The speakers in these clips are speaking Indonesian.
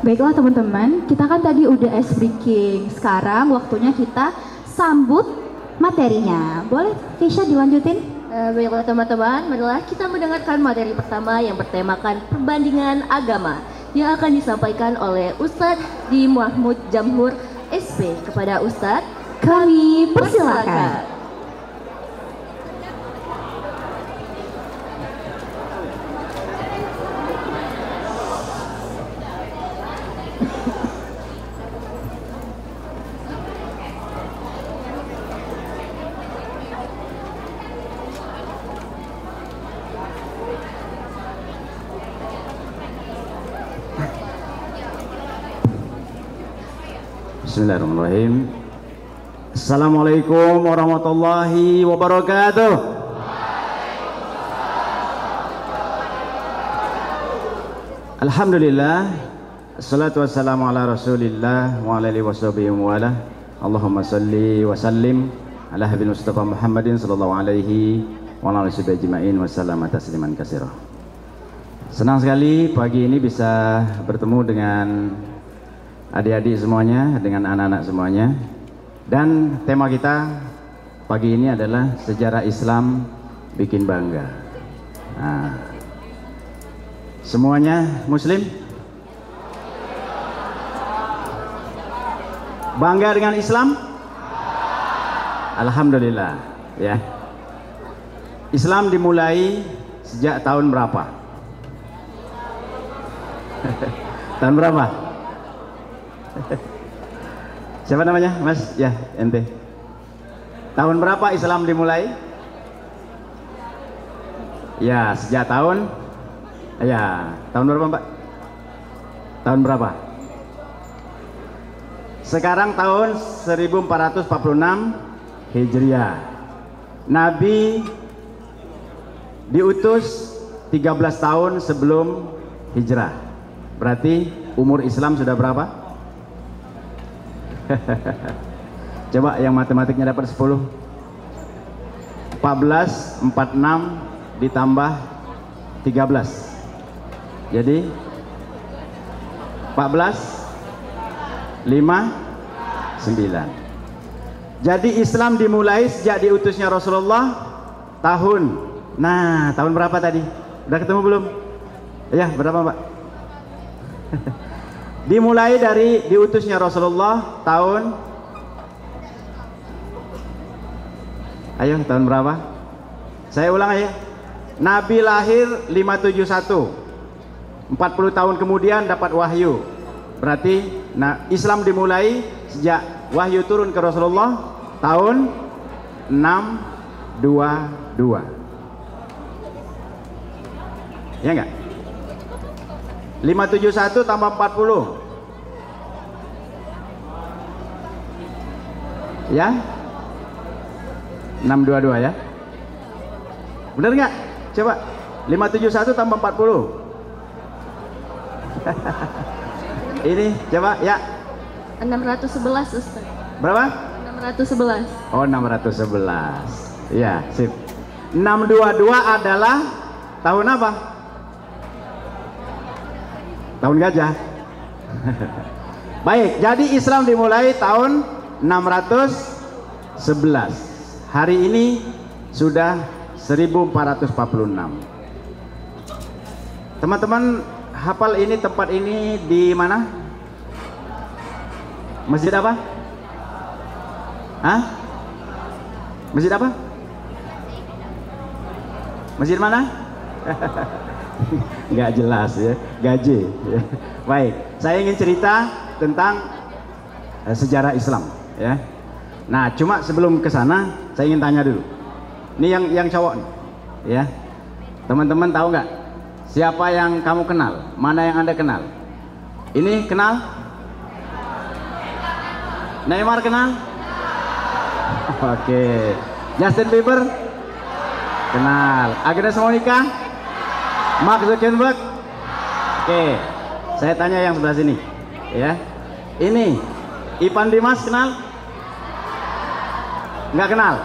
Baiklah teman-teman, kita kan tadi udah ice breaking. Sekarang waktunya kita sambut materinya. Boleh Keisha dilanjutin? Baiklah teman-teman, marilah kita mendengarkan materi pertama yang bertemakan perbandingan agama yang akan disampaikan oleh Ustadz Di Mahmud Jamhur SP. Kepada Ustadz, kami persilakan. Bismillahirrahmanirrahim. Assalamualaikum warahmatullahi wabarakatuh. Alhamdulillah, assalatu wassalamu ala rasulillah wa ala alihi washabihi wa ala. Allahumma salli wa sallim ala habil Mustafa Muhammadin sallallahu alaihi wa ala alihi ajma'in wa sallama tasliman katsira. Senang sekali pagi ini bisa bertemu dengan adik-adik semuanya, dengan anak-anak semuanya. Dan tema kita pagi ini adalah sejarah Islam bikin bangga. Nah, semuanya Muslim? Bangga dengan Islam? Alhamdulillah, ya. Islam dimulai sejak tahun berapa? Tahun berapa? Siapa namanya, Mas? Ya, ente. Tahun berapa Islam dimulai? Ya, sejak tahun. Ya, tahun berapa, Mbak? Tahun berapa? Sekarang tahun 1446 Hijriah. Nabi diutus 13 tahun sebelum hijrah. Berarti umur Islam sudah berapa? Coba yang matematiknya dapat 10. 14, 46 ditambah 13. Jadi 14, 5, 9. Jadi Islam dimulai sejak diutusnya Rasulullah tahun. Nah, tahun berapa tadi? Udah ketemu belum? Ya, berapa, Mbak? Dimulai dari diutusnya Rasulullah tahun, ayo tahun berapa? Saya ulang aja. Nabi lahir 571, 40 tahun kemudian dapat wahyu. Berarti Islam dimulai sejak wahyu turun ke Rasulullah tahun 622. Ya enggak? 571 tambah 40. Ya? 622 ya? Benar nggak? Coba 571 tambah 40. Ini coba ya. 611 Ustaz. Berapa? 611. Oh, 611. Ya, sip. 622 adalah tahun apa? Tahun gajah. Baik, jadi Islam dimulai tahun 611. Hari ini sudah 1446. Teman-teman hafal ini, tempat ini di mana? Masjid apa? Hah? Masjid apa? Masjid mana? Nggak jelas ya, gaji. Baik, saya ingin cerita tentang sejarah Islam ya. Nah, cuma sebelum ke sana saya ingin tanya dulu. Ini yang cowok nih, ya. Teman-teman tahu nggak siapa yang kamu kenal? Mana yang Anda kenal? Ini kenal? Neymar kenal? Oke. Justin Bieber? Kenal. Agnes Monica? Mark Zuckerberg? Oke. Saya tanya yang sebelah sini, ya. Ini Ivan Dimas kenal? Nggak kenal?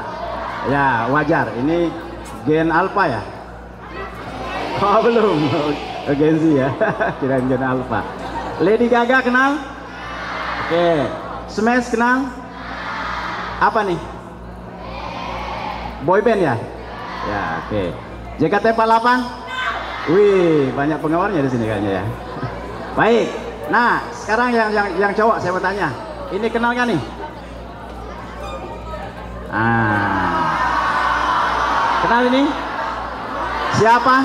Ya, wajar. Ini Gen Alpha ya? Oh, belum. Gen Z ya. Kirain Gen Alpha. Lady Gaga kenal? Oke. Smash kenal? Apa nih? Boyband ya? Ya, oke. JKT48? Wih, banyak penggemarnya di sini kayaknya ya. Baik. Nah, sekarang yang cowok saya mau tanya. Ini kenal nggak nih? Kenal ini? Siapa?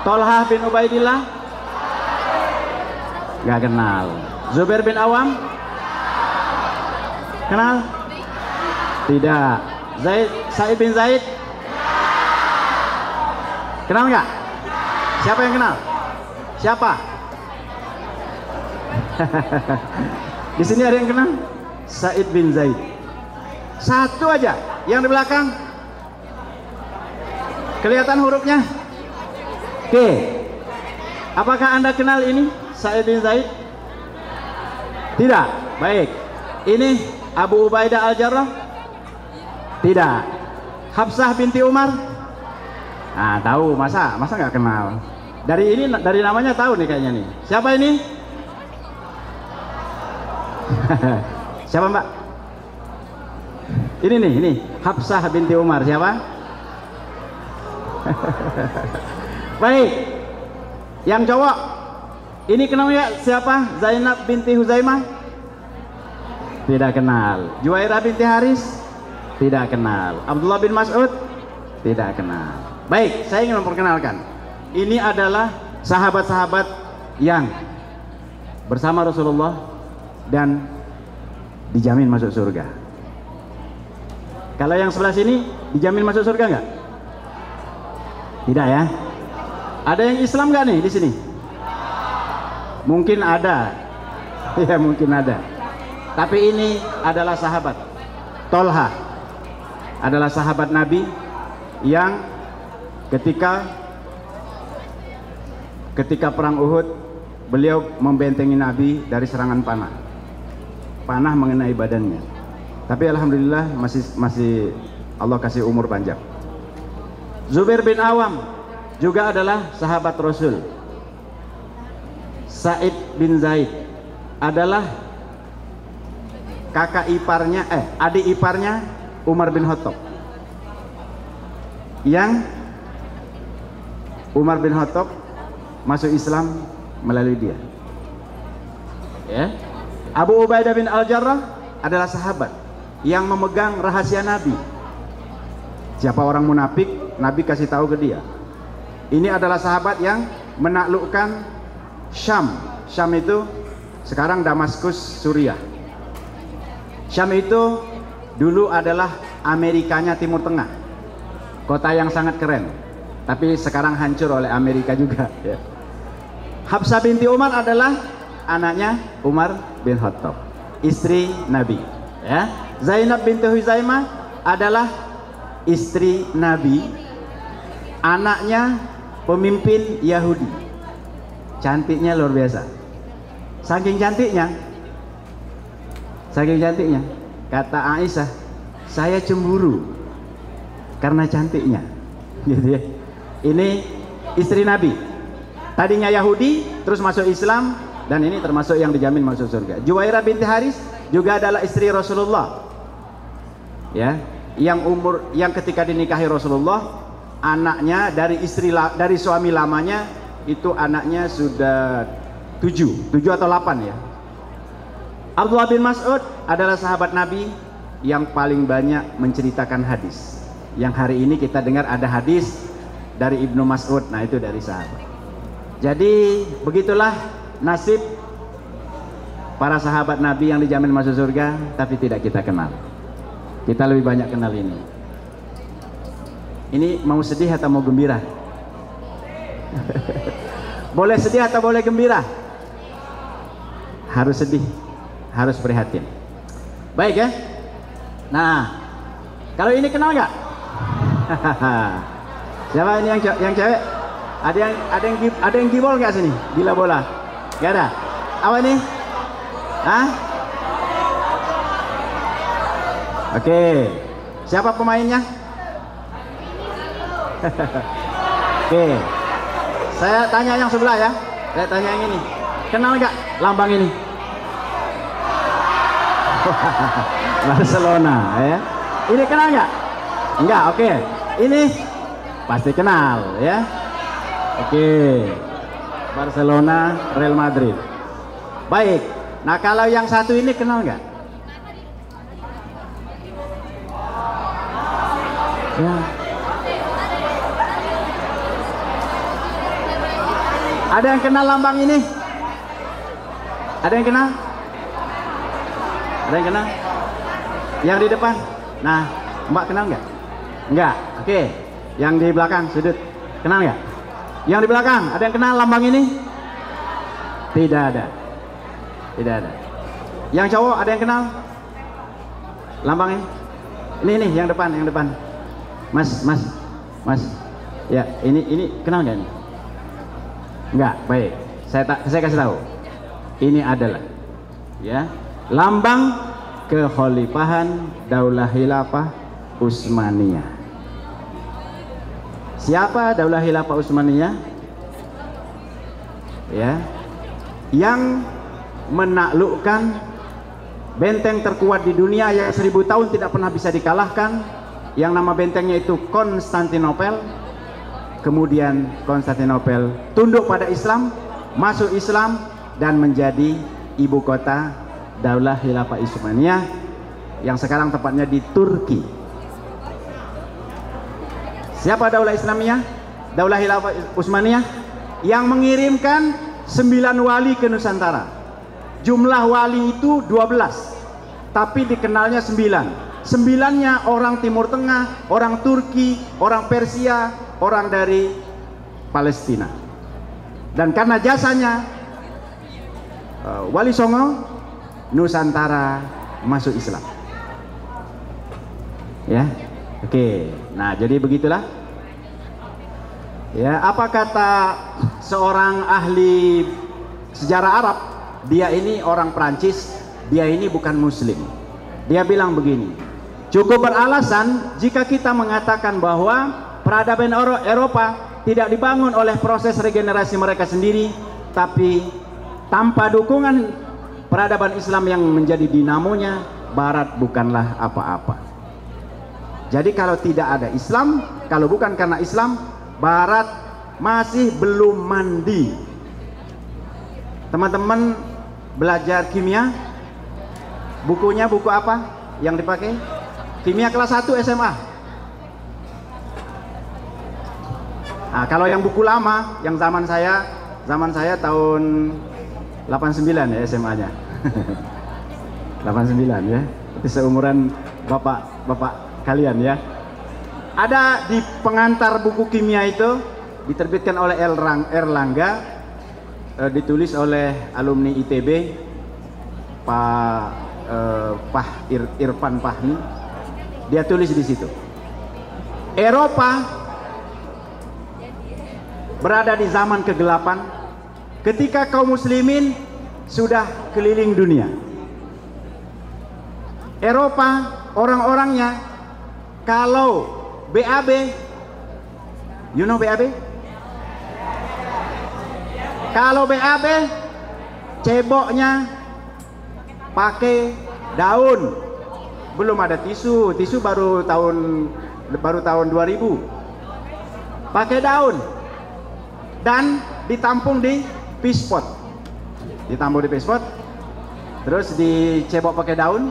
Tolha bin Ubaidillah? Nggak kenal. Zubair bin Awam? Kenal? Tidak. Sa'id bin Zaid? Kenal nggak? Siapa yang kenal? Siapa? Di sini ada yang kenal? Sa'id bin Zaid. Satu aja. Yang di belakang? Kelihatan hurufnya? Oke. Apakah Anda kenal ini? Sa'id bin Zaid? Tidak. Baik. Ini Abu Ubaidah Al-Jarrah? Tidak. Hafsah binti Umar? Nah, tahu. Masa nggak kenal? Dari namanya tahu nih kayaknya nih. Siapa ini? Siapa Mbak? Ini Hafsah binti Umar. Siapa? Baik. Yang cowok ini kenal ya siapa? Zainab binti Huzaimah? Tidak kenal. Juwairah binti Haris? Tidak kenal. Abdullah bin Mas'ud? Tidak kenal. Baik, saya ingin memperkenalkan. Ini adalah sahabat-sahabat yang bersama Rasulullah dan dijamin masuk surga. Kalau yang sebelah sini dijamin masuk surga nggak? Tidak ya? Ada yang Islam nggak nih di sini? Mungkin ada. Ya mungkin ada. Tapi ini adalah sahabat. Tolha adalah sahabat Nabi yang ketika perang Uhud beliau membentengi Nabi dari serangan panah. Panah mengenai badannya. Tapi alhamdulillah masih Allah kasih umur panjang. Zubair bin Awam juga adalah sahabat Rasul. Sa'id bin Zaid adalah adik iparnya Umar bin Khattab. Yang Umar bin Khattab masuk Islam melalui dia. Ya. Abu Ubaidah bin Al-Jarrah adalah sahabat yang memegang rahasia Nabi. Siapa orang munafik, Nabi kasih tahu ke dia. Ini adalah sahabat yang menaklukkan Syam. Syam itu sekarang Damaskus, Suriah. Syam itu dulu adalah Amerikanya Timur Tengah. Kota yang sangat keren. Tapi sekarang hancur oleh Amerika juga. Ya. Hafsah binti Umar adalah anaknya Umar bin Khattab, istri Nabi. Ya. Zainab binti Huzaimah adalah istri Nabi, anaknya pemimpin Yahudi. Cantiknya luar biasa. Saking cantiknya kata Aisyah, saya cemburu karena cantiknya. Gitu ya. Ini istri Nabi. Tadinya Yahudi, terus masuk Islam, dan ini termasuk yang dijamin masuk surga. Juwairah binti Haris juga adalah istri Rasulullah. Ya, yang ketika dinikahi Rasulullah, anaknya dari suami lamanya itu anaknya sudah 7 atau 8 ya. Abdullah bin Mas'ud adalah sahabat Nabi yang paling banyak menceritakan hadis. Yang hari ini kita dengar ada hadis dari Ibnu Mas'ud, nah itu dari sahabat. Jadi begitulah nasib para sahabat Nabi yang dijamin masuk surga, tapi tidak kita kenal. Kita lebih banyak kenal ini. Ini mau sedih atau mau gembira? Boleh sedih atau boleh gembira? Harus sedih, harus prihatin. Baik ya. Nah, kalau ini kenal nggak? Siapa ini yang cewek? Ada yang gibol nggak sini? Gila bola? Gak ada. Apa ini? Hah? Oke. Siapa pemainnya? Oke. Saya tanya yang sebelah ya. Saya tanya yang ini. Kenal nggak lambang ini? Barcelona ya. Ini kenal nggak? Enggak, oke. Ini pasti kenal ya. Oke. Barcelona, Real Madrid. Baik. Nah, kalau yang satu ini kenal nggak? Ya. Ada yang kenal lambang ini? Ada yang kenal? Ada yang kenal? Yang di depan? Nah, Mbak kenal nggak? Nggak. Oke. Yang di belakang sudut kenal nggak? Yang di belakang ada yang kenal lambang ini? Tidak ada. Tidak ada. Yang cowok ada yang kenal lambang ini? Ini yang depan, yang depan. Mas. Ya, ini kenal nggak ini? Enggak, baik. Saya kasih tahu. Ini adalah ya, lambang kekhalifahan Daulah Khilafah Utsmaniyah. Siapa Daulah Khilafah Utsmaniyah? Ya, yang menaklukkan benteng terkuat di dunia yang 1000 tahun tidak pernah bisa dikalahkan, yang nama bentengnya itu Konstantinopel. Kemudian Konstantinopel tunduk pada Islam, masuk Islam dan menjadi ibu kota Daulah Khilafah Utsmaniyah yang sekarang tepatnya di Turki. Siapa Daulah Islamiyah? Daulah Khilafah Utsmaniyah yang mengirimkan 9 wali ke Nusantara. Jumlah wali itu 12, tapi dikenalnya 9. 9-nya orang Timur Tengah, orang Turki, orang Persia, orang dari Palestina. Dan karena jasanya Wali Songo, Nusantara masuk Islam. Ya, oke. Nah, jadi begitulah. Ya, apa kata seorang ahli sejarah Arab? Dia ini orang Prancis, dia ini bukan Muslim. Dia bilang begini, cukup beralasan jika kita mengatakan bahwa peradaban Eropa tidak dibangun oleh proses regenerasi mereka sendiri, tapi tanpa dukungan peradaban Islam yang menjadi dinamonya, Barat bukanlah apa-apa. Jadi kalau tidak ada Islam, kalau bukan karena Islam, Barat masih belum mandi. Teman-teman belajar kimia, bukunya buku apa yang dipakai? Kimia kelas 1 SMA. Nah, kalau yang buku lama, yang zaman saya tahun 89 ya SMA-nya. 89 ya. Itu seumuran bapak kalian ya. Ada di pengantar buku kimia itu, diterbitkan oleh Erlangga, ditulis oleh alumni ITB, Pak Irfan Fahmi. Dia tulis di situ, Eropa berada di zaman kegelapan ketika kaum muslimin sudah keliling dunia. Eropa orang-orangnya, kalau BAB, you know BAB? Kalau BAB ceboknya pakai daun, belum ada tisu baru tahun 2000, pakai daun dan ditampung di pispot, terus dicebok pakai daun.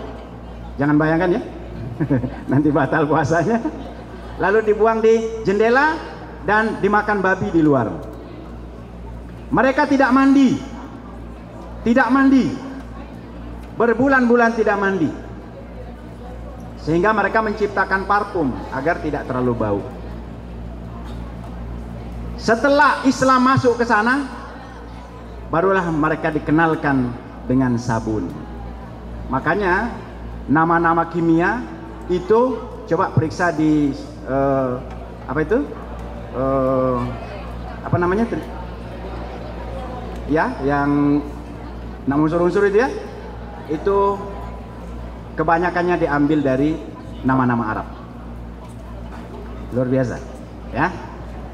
Jangan bayangkan ya, nanti batal puasanya. Lalu dibuang di jendela dan dimakan babi di luar. Mereka tidak mandi, berbulan-bulan tidak mandi, sehingga mereka menciptakan parfum agar tidak terlalu bau. Setelah Islam masuk ke sana, barulah mereka dikenalkan dengan sabun. Makanya nama-nama kimia itu coba periksa di apa namanya? Ya, yang unsur-unsur itu ya, itu kebanyakannya diambil dari nama-nama Arab. Luar biasa, ya.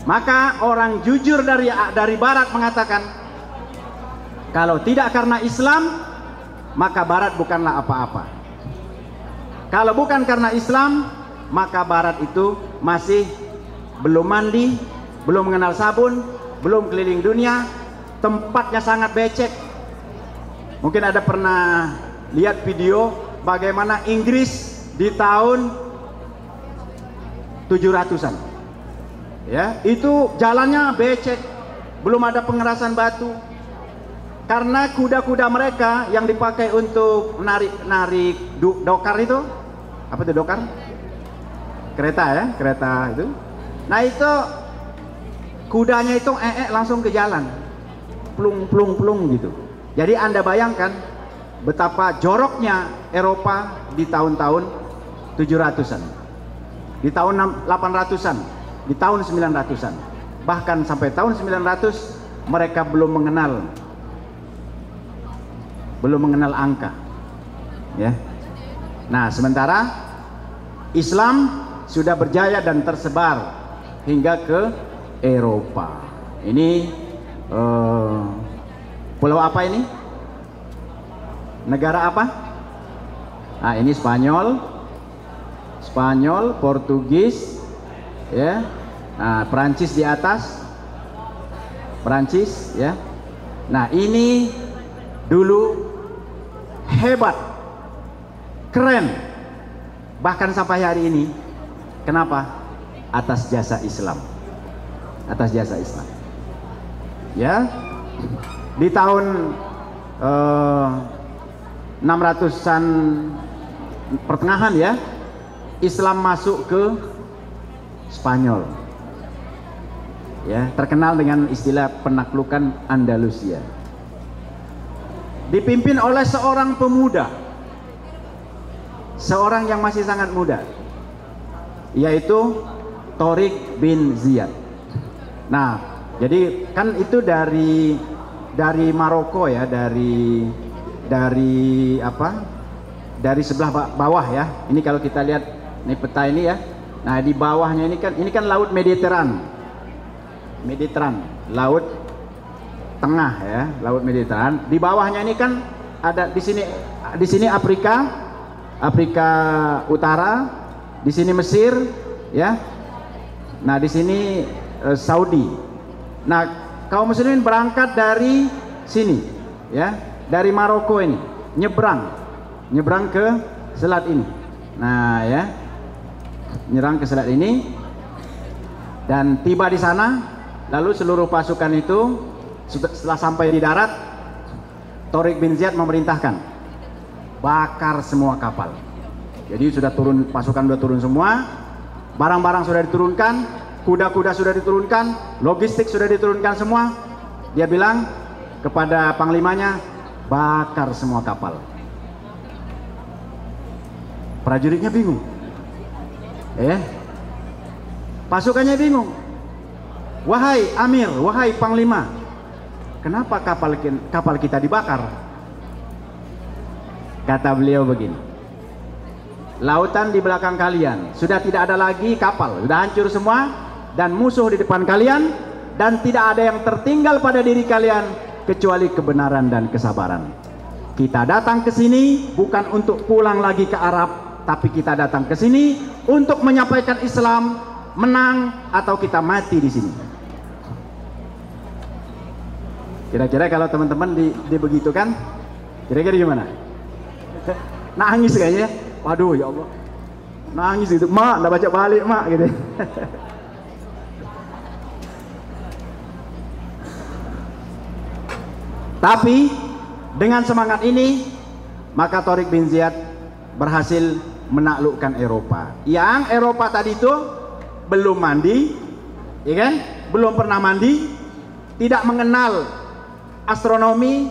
Maka orang jujur dari Barat mengatakan Kalau tidak karena Islam, maka Barat bukanlah apa-apa. Kalau bukan karena Islam, maka Barat itu masih belum mandi, belum mengenal sabun, belum keliling dunia, tempatnya sangat becek. Mungkin ada pernah lihat video bagaimana Inggris di tahun 700-an. Ya, itu jalannya becek, belum ada pengerasan batu. Karena kuda-kuda mereka yang dipakai untuk narik dokar itu, apa itu dokar? Kereta ya, kereta itu. Nah itu kudanya itu langsung ke jalan, plung gitu. Jadi Anda bayangkan betapa joroknya Eropa di tahun-tahun 700-an, di tahun 800-an, di tahun 900-an, bahkan sampai tahun 900 mereka belum mengenal angka, ya. Nah, sementara Islam sudah berjaya dan tersebar hingga ke Eropa. Ini pulau apa ini? Negara apa? Nah, ini Spanyol, Portugis, ya. Nah, Perancis di atas, Perancis, ya. Nah, ini dulu hebat, keren, bahkan sampai hari ini. Kenapa? Atas jasa Islam, atas jasa Islam. Ya, di tahun 600-an pertengahan ya, Islam masuk ke Spanyol. Ya, terkenal dengan istilah penaklukan Andalusia. Dipimpin oleh seorang pemuda, seorang yang masih sangat muda, yaitu Tariq bin Ziyad. Nah, jadi kan itu dari Maroko ya, dari apa? Dari sebelah bawah ya. Ini kalau kita lihat ini peta ini ya. Nah, di bawahnya ini kan laut Mediteran, laut tengah ya, laut Mediteran. Di bawahnya ini kan ada di sini Afrika Utara, di sini Mesir ya. Nah, di sini Saudi. Nah, kaum muslimin berangkat dari sini ya, dari Maroko ini, nyebrang ke selat ini. Nah, ya. Nyerang ke selat ini dan tiba di sana, lalu seluruh pasukan itu setelah sampai di darat, Tariq bin Ziyad memerintahkan bakar semua kapal. Jadi sudah turun, pasukan sudah turun semua, barang-barang sudah diturunkan, kuda-kuda sudah diturunkan, logistik sudah diturunkan semua. Dia bilang kepada panglimanya, bakar semua kapal. Prajuritnya bingung, pasukannya bingung. Wahai Amir, wahai Panglima, kenapa kapal kita dibakar? Kata beliau begini, lautan di belakang kalian sudah tidak ada lagi kapal, sudah hancur semua, dan musuh di depan kalian, dan tidak ada yang tertinggal pada diri kalian kecuali kebenaran dan kesabaran. Kita datang ke sini bukan untuk pulang lagi ke Arab, tapi kita datang ke sini untuk menyampaikan Islam, menang atau kita mati di sini. Kira-kira kalau teman-teman dibegitukan, kira-kira gimana? Nangis kayaknya. Waduh ya Allah, nangis gitu. Mak, nggak baca balik mak gitu. Tapi dengan semangat ini, maka Tariq bin Ziyad berhasil menaklukkan Eropa. Yang Eropa tadi itu belum mandi, ya kan? Belum pernah mandi, tidak mengenal astronomi,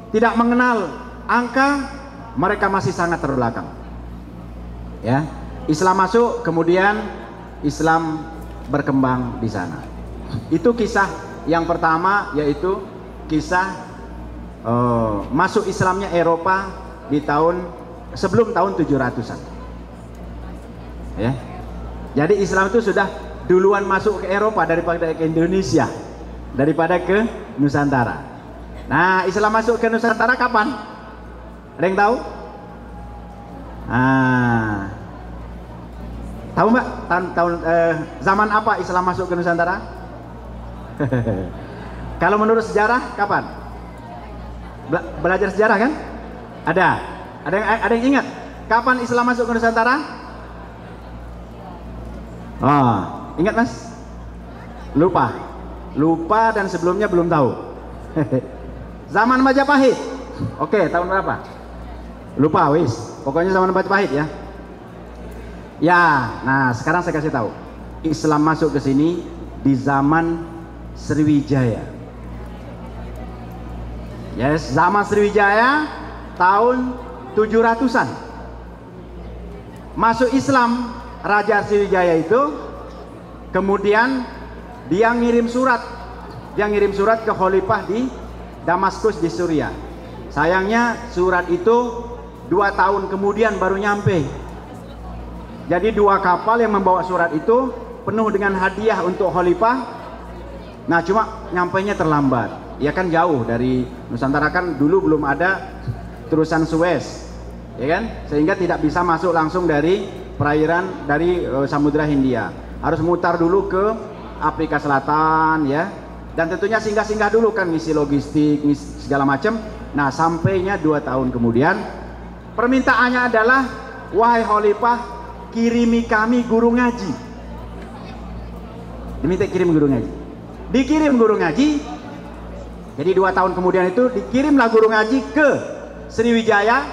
tidak mengenal angka, mereka masih sangat terbelakang. Ya, Islam masuk, kemudian Islam berkembang di sana. Itu kisah yang pertama, yaitu kisah masuk Islamnya Eropa di sebelum tahun 700-an. Ya. Jadi Islam itu sudah duluan masuk ke Eropa daripada ke Indonesia, daripada ke Nusantara. Nah, Islam masuk ke Nusantara kapan? Ada yang tahu? Tahu Mbak? Zaman apa Islam masuk ke Nusantara? Kalau menurut sejarah kapan? Belajar sejarah kan? Ada yang ingat kapan Islam masuk ke Nusantara? Ingat Mas? Lupa dan sebelumnya belum tahu. Zaman Majapahit. Oke, tahun berapa? Lupa wis. Pokoknya zaman Majapahit ya. Ya, nah sekarang saya kasih tahu. Islam masuk ke sini di zaman Sriwijaya. Yes, zaman Sriwijaya tahun 700-an. Masuk Islam Raja Sriwijaya itu, kemudian dia ngirim surat ke Khalifah di Damaskus di Suriah. Sayangnya surat itu 2 tahun kemudian baru nyampe. Jadi 2 kapal yang membawa surat itu penuh dengan hadiah untuk Khalifah. Nah cuma nyampainya terlambat. Ya kan jauh dari Nusantara, kan dulu belum ada terusan Suez, ya kan? Sehingga tidak bisa masuk langsung dari perairan dari Samudra Hindia. Harus mutar dulu ke Afrika Selatan ya. Dan tentunya singgah-singgah dulu kan, ngisi logistik, ngisi segala macam. Nah sampainya 2 tahun kemudian, permintaannya adalah, wahai Khalifah, kirimi kami guru ngaji. Diminta kirim guru ngaji. Dikirim guru ngaji. Jadi 2 tahun kemudian itu dikirimlah guru ngaji ke Sriwijaya.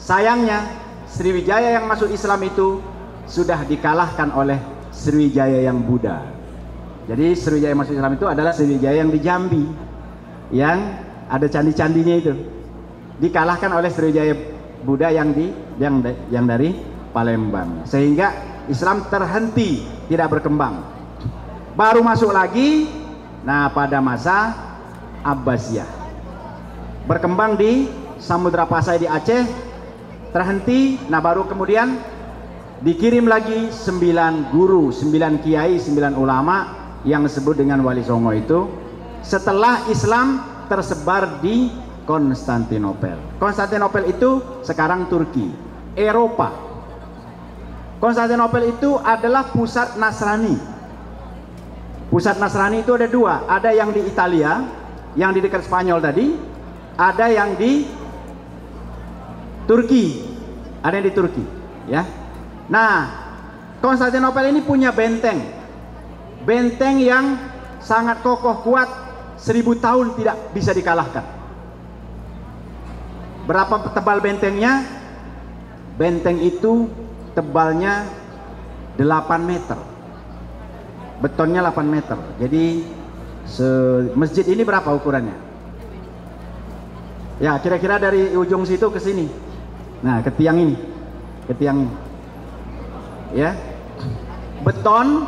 Sayangnya Sriwijaya yang masuk Islam itu sudah dikalahkan oleh Sriwijaya yang Buddha. Jadi Sriwijaya yang masuk Islam itu adalah Sriwijaya yang di Jambi, yang ada candi-candinya itu. Dikalahkan oleh Sriwijaya Buddha yang dari Palembang. Sehingga Islam terhenti, tidak berkembang. Baru masuk lagi, nah pada masa Abbasiyah. Berkembang di Samudra Pasai di Aceh, terhenti, nah baru kemudian dikirim lagi 9 guru, 9 kiai, 9 ulama yang disebut dengan Wali Songo itu, setelah Islam tersebar di Konstantinopel. Konstantinopel itu sekarang Turki, Eropa. Konstantinopel itu adalah pusat Nasrani. Pusat Nasrani itu ada 2, ada yang di Italia, yang di dekat Spanyol tadi, ada yang di Turki, ada yang di Turki, ya. Nah, Konstantinopel ini punya benteng yang sangat kokoh kuat, 1000 tahun tidak bisa dikalahkan. Berapa tebal bentengnya? Benteng itu tebalnya 8 meter, betonnya 8 meter. Jadi masjid ini berapa ukurannya? Ya kira-kira dari ujung situ ke sini. Nah ke tiang ini, ya, beton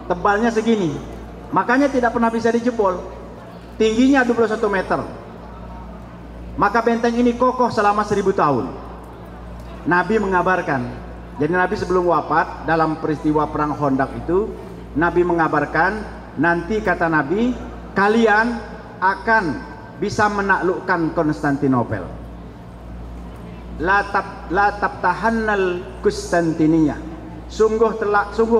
tebalnya segini, makanya tidak pernah bisa dijebol. Tingginya 21 meter. Maka benteng ini kokoh selama 1000 tahun. Nabi mengabarkan, jadi Nabi sebelum wafat dalam peristiwa perang Khandaq itu, Nabi mengabarkan, nanti kata Nabi, kalian akan bisa menaklukkan Konstantinopel. La tabtahannal Konstantiniyah. Sungguh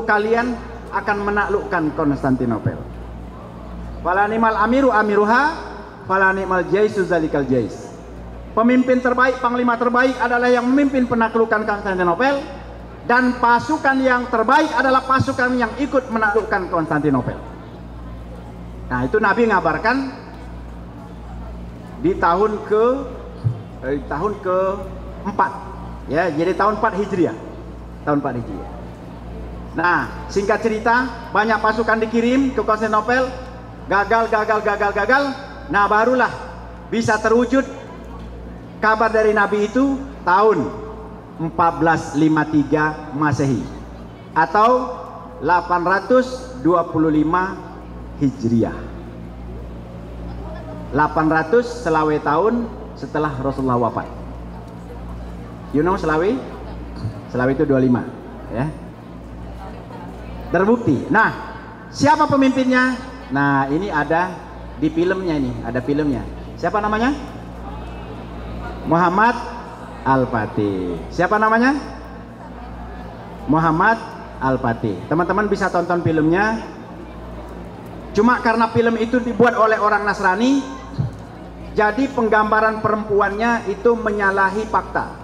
kalian akan menaklukkan Konstantinopel. Falanimal amiru amiruha, falanimal jaisu zalikal jais. Pemimpin terbaik, panglima terbaik adalah yang memimpin penaklukan Konstantinopel, dan pasukan yang terbaik adalah pasukan yang ikut menaklukkan Konstantinopel. Nah, itu Nabi ngabarkan di tahun ke-4. Ya, jadi tahun 4 Hijriah. Tahun 4 Hijriah. Nah, singkat cerita, banyak pasukan dikirim ke Konstantinopel, gagal. Nah, barulah bisa terwujud kabar dari Nabi itu tahun 1453 Masehi atau 825 Hijriah. 800 selawe tahun setelah Rasulullah wafat. You know selawe? Selawe itu 25, ya. Terbukti. Nah, siapa pemimpinnya? Nah, ini ada di filmnya, ini ada filmnya. Siapa namanya? Muhammad Al-Fatih. Siapa namanya? Muhammad Al-Fatih. Teman-teman bisa tonton filmnya. Cuma karena film itu dibuat oleh orang Nasrani, jadi penggambaran perempuannya itu menyalahi fakta.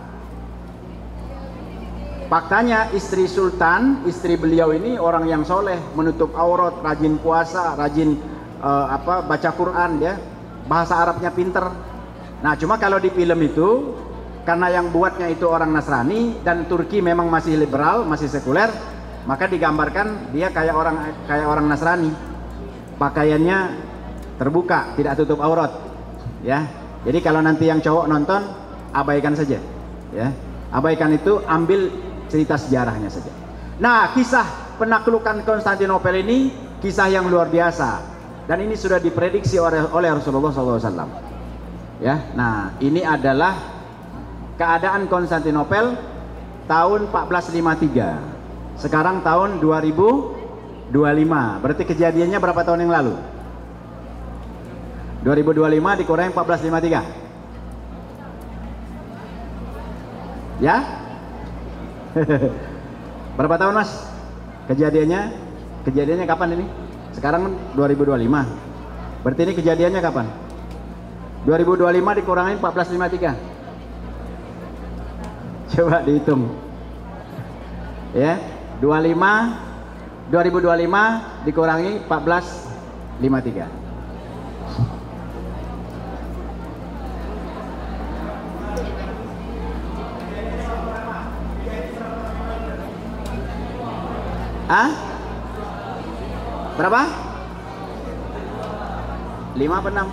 Faktanya istri sultan, istri beliau ini orang yang soleh, menutup aurat, rajin puasa, rajin baca Quran, ya, bahasa Arabnya pinter. Nah, cuma kalau di film itu, karena yang buatnya itu orang Nasrani dan Turki memang masih liberal, masih sekuler, maka digambarkan dia kayak orang Nasrani. Pakaiannya terbuka, tidak tutup aurat, ya. Jadi kalau nanti yang cowok nonton, abaikan saja, ya. Abaikan itu, ambil cerita sejarahnya saja. Nah, kisah penaklukan Konstantinopel ini kisah yang luar biasa, dan ini sudah diprediksi oleh Rasulullah SAW. Ya, nah ini adalah keadaan Konstantinopel tahun 1453. Sekarang tahun 2025. Berarti kejadiannya berapa tahun yang lalu? 2025 dikurangi 1453. Ya? Berapa tahun, Mas? Kejadiannya kapan ini? Sekarang 2025. Berarti ini kejadiannya kapan? 2025 dikurangi 1453. Coba dihitung. Ya, 2025 dikurangi 1453. Ah? Berapa? 5 apa 6?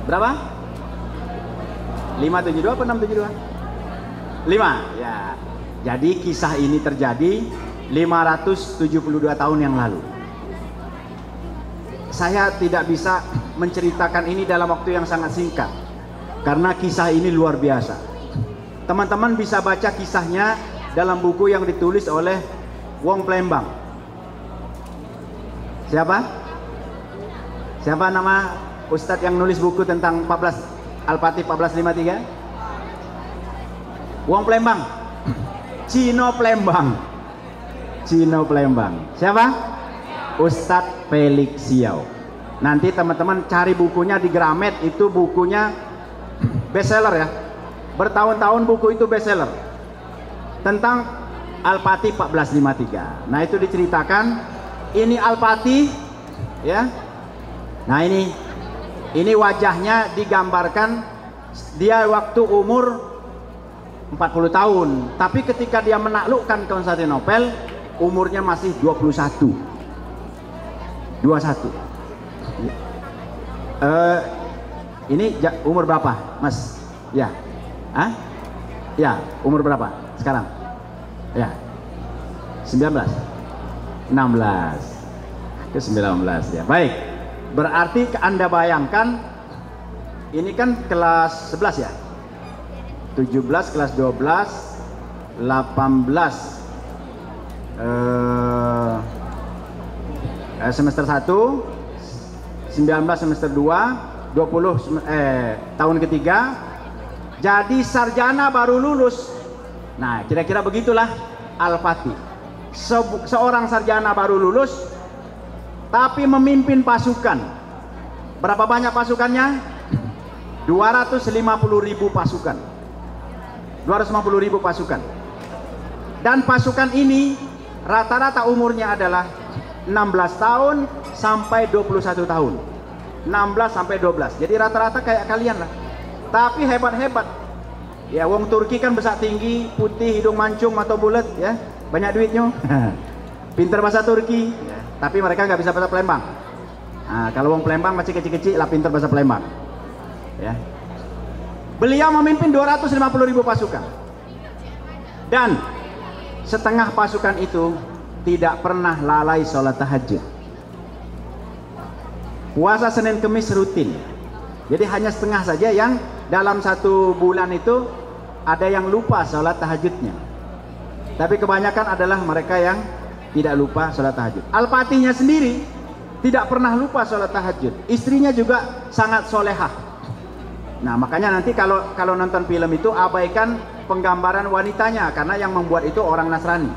Berapa? 572 apa 672? 5, ya. Jadi kisah ini terjadi 572 tahun yang lalu. Saya tidak bisa menceritakan ini dalam waktu yang sangat singkat, karena kisah ini luar biasa. Teman-teman bisa baca kisahnya dalam buku yang ditulis oleh Wong Plembang. Siapa? Siapa nama Ustadz yang nulis buku tentang Al-Fatih 1453? Wong Plembang. Cino Plembang. Siapa? Ustadz Felix Xiao. Nanti teman-teman cari bukunya di Gramet, itu bukunya bestseller ya. Bertahun-tahun buku itu bestseller tentang Al-Fatih 1453. Nah, itu diceritakan ini Al-Fatih, ya. Nah, ini wajahnya digambarkan dia waktu umur 40 tahun, tapi ketika dia menaklukkan Konstantinopel umurnya masih 21. Ini umur berapa, Mas? Ya. Hah? Ya, umur berapa sekarang? Ya. 19. 16. Ke 19 ya. Baik. Berarti Anda bayangkan ini kan kelas 11 ya. 17, kelas 12, 18 semester 1, 19 semester 2, 20 tahun ketiga. Jadi sarjana baru lulus. Nah, kira-kira begitulah Al-Fatih. Seorang sarjana baru lulus tapi memimpin pasukan. Berapa banyak pasukannya? 250.000 pasukan. 250.000 pasukan. Dan pasukan ini rata-rata umurnya adalah 16 tahun sampai 21 tahun. 16 sampai 12. Jadi rata-rata kayak kalian lah. Tapi hebat-hebat. Ya, wong Turki kan besar tinggi, putih, hidung mancung, mata bulat, ya. Banyak duitnya. Pinter bahasa Turki, ya. Tapi mereka nggak bisa bahasa Palembang. Nah, kalau wong Palembang masih kecil-kecil lah pinter bahasa Palembang. Ya. Beliau memimpin 250.000 pasukan. Dan setengah pasukan itu tidak pernah lalai sholat tahajud. Puasa Senin Kemis rutin. Jadi hanya setengah saja yang dalam satu bulan itu ada yang lupa sholat tahajudnya. Tapi kebanyakan adalah mereka yang tidak lupa sholat tahajud. Al-Fatihnya sendiri tidak pernah lupa sholat tahajud. Istrinya juga sangat solehah. Nah, makanya nanti kalau nonton film itu abaikan penggambaran wanitanya, karena yang membuat itu orang Nasrani.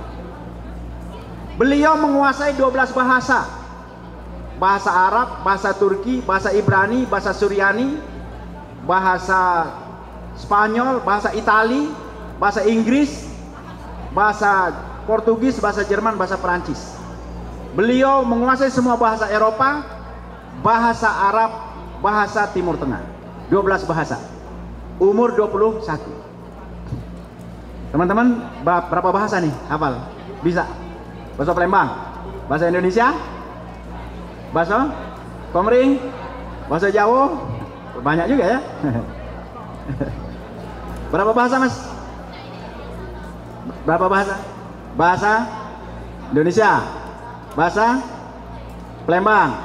Beliau menguasai 12 bahasa. Bahasa Arab, bahasa Turki, bahasa Ibrani, bahasa Suryani, bahasa Spanyol, bahasa Itali, bahasa Inggris, bahasa Portugis, bahasa Jerman, bahasa Perancis. Beliau menguasai semua bahasa Eropa, bahasa Arab, bahasa Timur Tengah. 12 bahasa. Umur 21. Teman-teman, berapa bahasa nih? Hafal? Bisa? Bahasa Palembang, bahasa Indonesia, bahasa Komering, bahasa Jawa, banyak juga ya. Berapa bahasa, Mas? Berapa bahasa? Bahasa Indonesia, bahasa Palembang,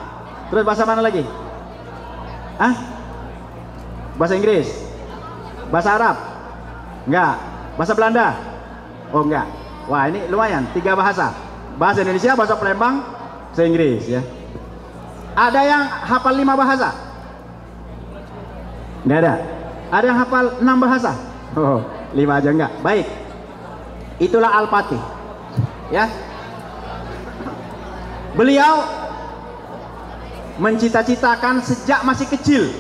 terus bahasa mana lagi? Ah? Bahasa Inggris, bahasa Arab, enggak, bahasa Belanda, oh enggak. Wah, ini lumayan, 3 bahasa. Bahasa Indonesia, bahasa Palembang, bahasa Inggris ya. Ada yang hafal 5 bahasa? Enggak ada. Ada yang hafal 6 bahasa? Oh, 5 aja enggak. Baik. Itulah Al-Fatih. Ya. Beliau mencita-citakan sejak masih kecil.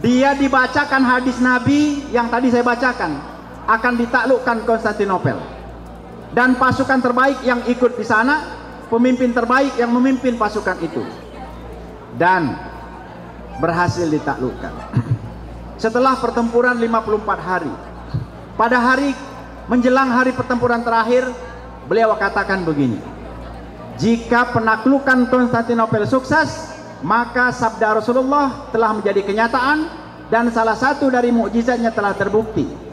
Dia dibacakan hadis Nabi yang tadi saya bacakan, akan ditaklukkan Konstantinopel. Dan pasukan terbaik yang ikut di sana, pemimpin terbaik yang memimpin pasukan itu. Dan berhasil ditaklukkan. Setelah pertempuran 54 hari. Pada hari menjelang hari pertempuran terakhir, beliau katakan begini: jika penaklukan Konstantinopel sukses, maka sabda Rasulullah telah menjadi kenyataan dan salah satu dari mukjizatnya telah terbukti.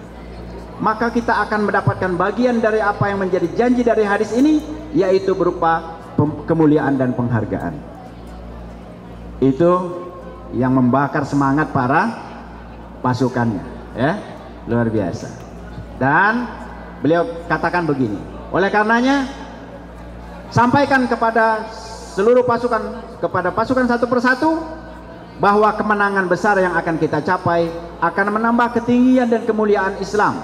Maka kita akan mendapatkan bagian dari apa yang menjadi janji dari hadis ini, yaitu berupa kemuliaan dan penghargaan. Itu yang membakar semangat para pasukannya, ya, luar biasa. Dan beliau katakan begini, oleh karenanya sampaikan kepada seluruh pasukan, kepada pasukan satu persatu, bahwa kemenangan besar yang akan kita capai akan menambah ketinggian dan kemuliaan Islam.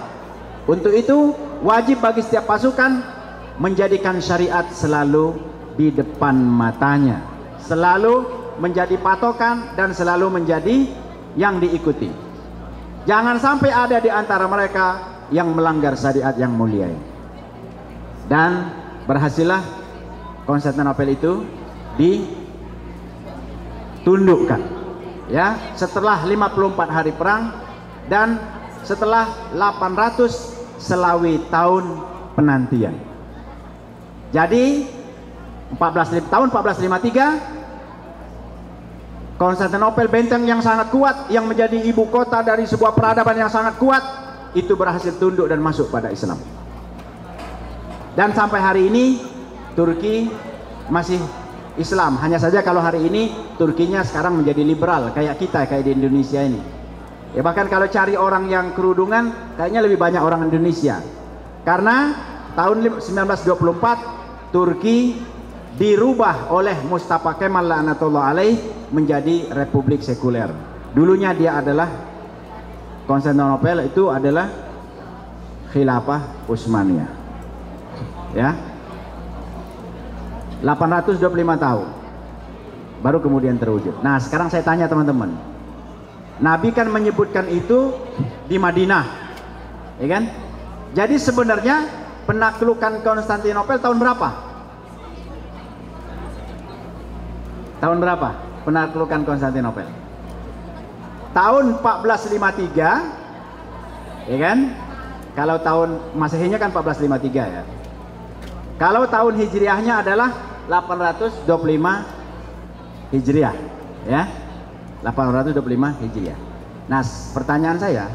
Untuk itu wajib bagi setiap pasukan menjadikan syariat selalu di depan matanya, selalu menjadi patokan dan selalu menjadi yang diikuti. Jangan sampai ada di antara mereka yang melanggar syariat yang mulia. Dan berhasillah Konstantinopel itu ditundukkan, ya, setelah 54 hari perang dan setelah 800 selawi tahun penantian. Jadi tahun 1453 Konstantinopel, benteng yang sangat kuat yang menjadi ibu kota dari sebuah peradaban yang sangat kuat, itu berhasil tunduk dan masuk pada Islam. Dan sampai hari ini Turki masih Islam. Hanya saja kalau hari ini Turkinya sekarang menjadi liberal kayak kita, kayak di Indonesia ini. Ya, bahkan kalau cari orang yang kerudungan kayaknya lebih banyak orang Indonesia. Karena tahun 1924 Turki dirubah oleh Mustafa Kemal laknatullah alaih menjadi republik sekuler. Dulunya dia adalah Konstantinopel itu adalah Khilafah Utsmaniyah. Ya. 825 tahun baru kemudian terwujud. Nah, sekarang saya tanya teman-teman, Nabi kan menyebutkan itu di Madinah, ya kan? Jadi sebenarnya penaklukan Konstantinopel tahun berapa? Tahun berapa penaklukan Konstantinopel? Tahun 1453, ya kan? Kalau tahun Masehinya kan 1453 ya. Kalau tahun Hijriahnya adalah 825 Hijriah, ya, 825 Hijriah. Nah, pertanyaan saya,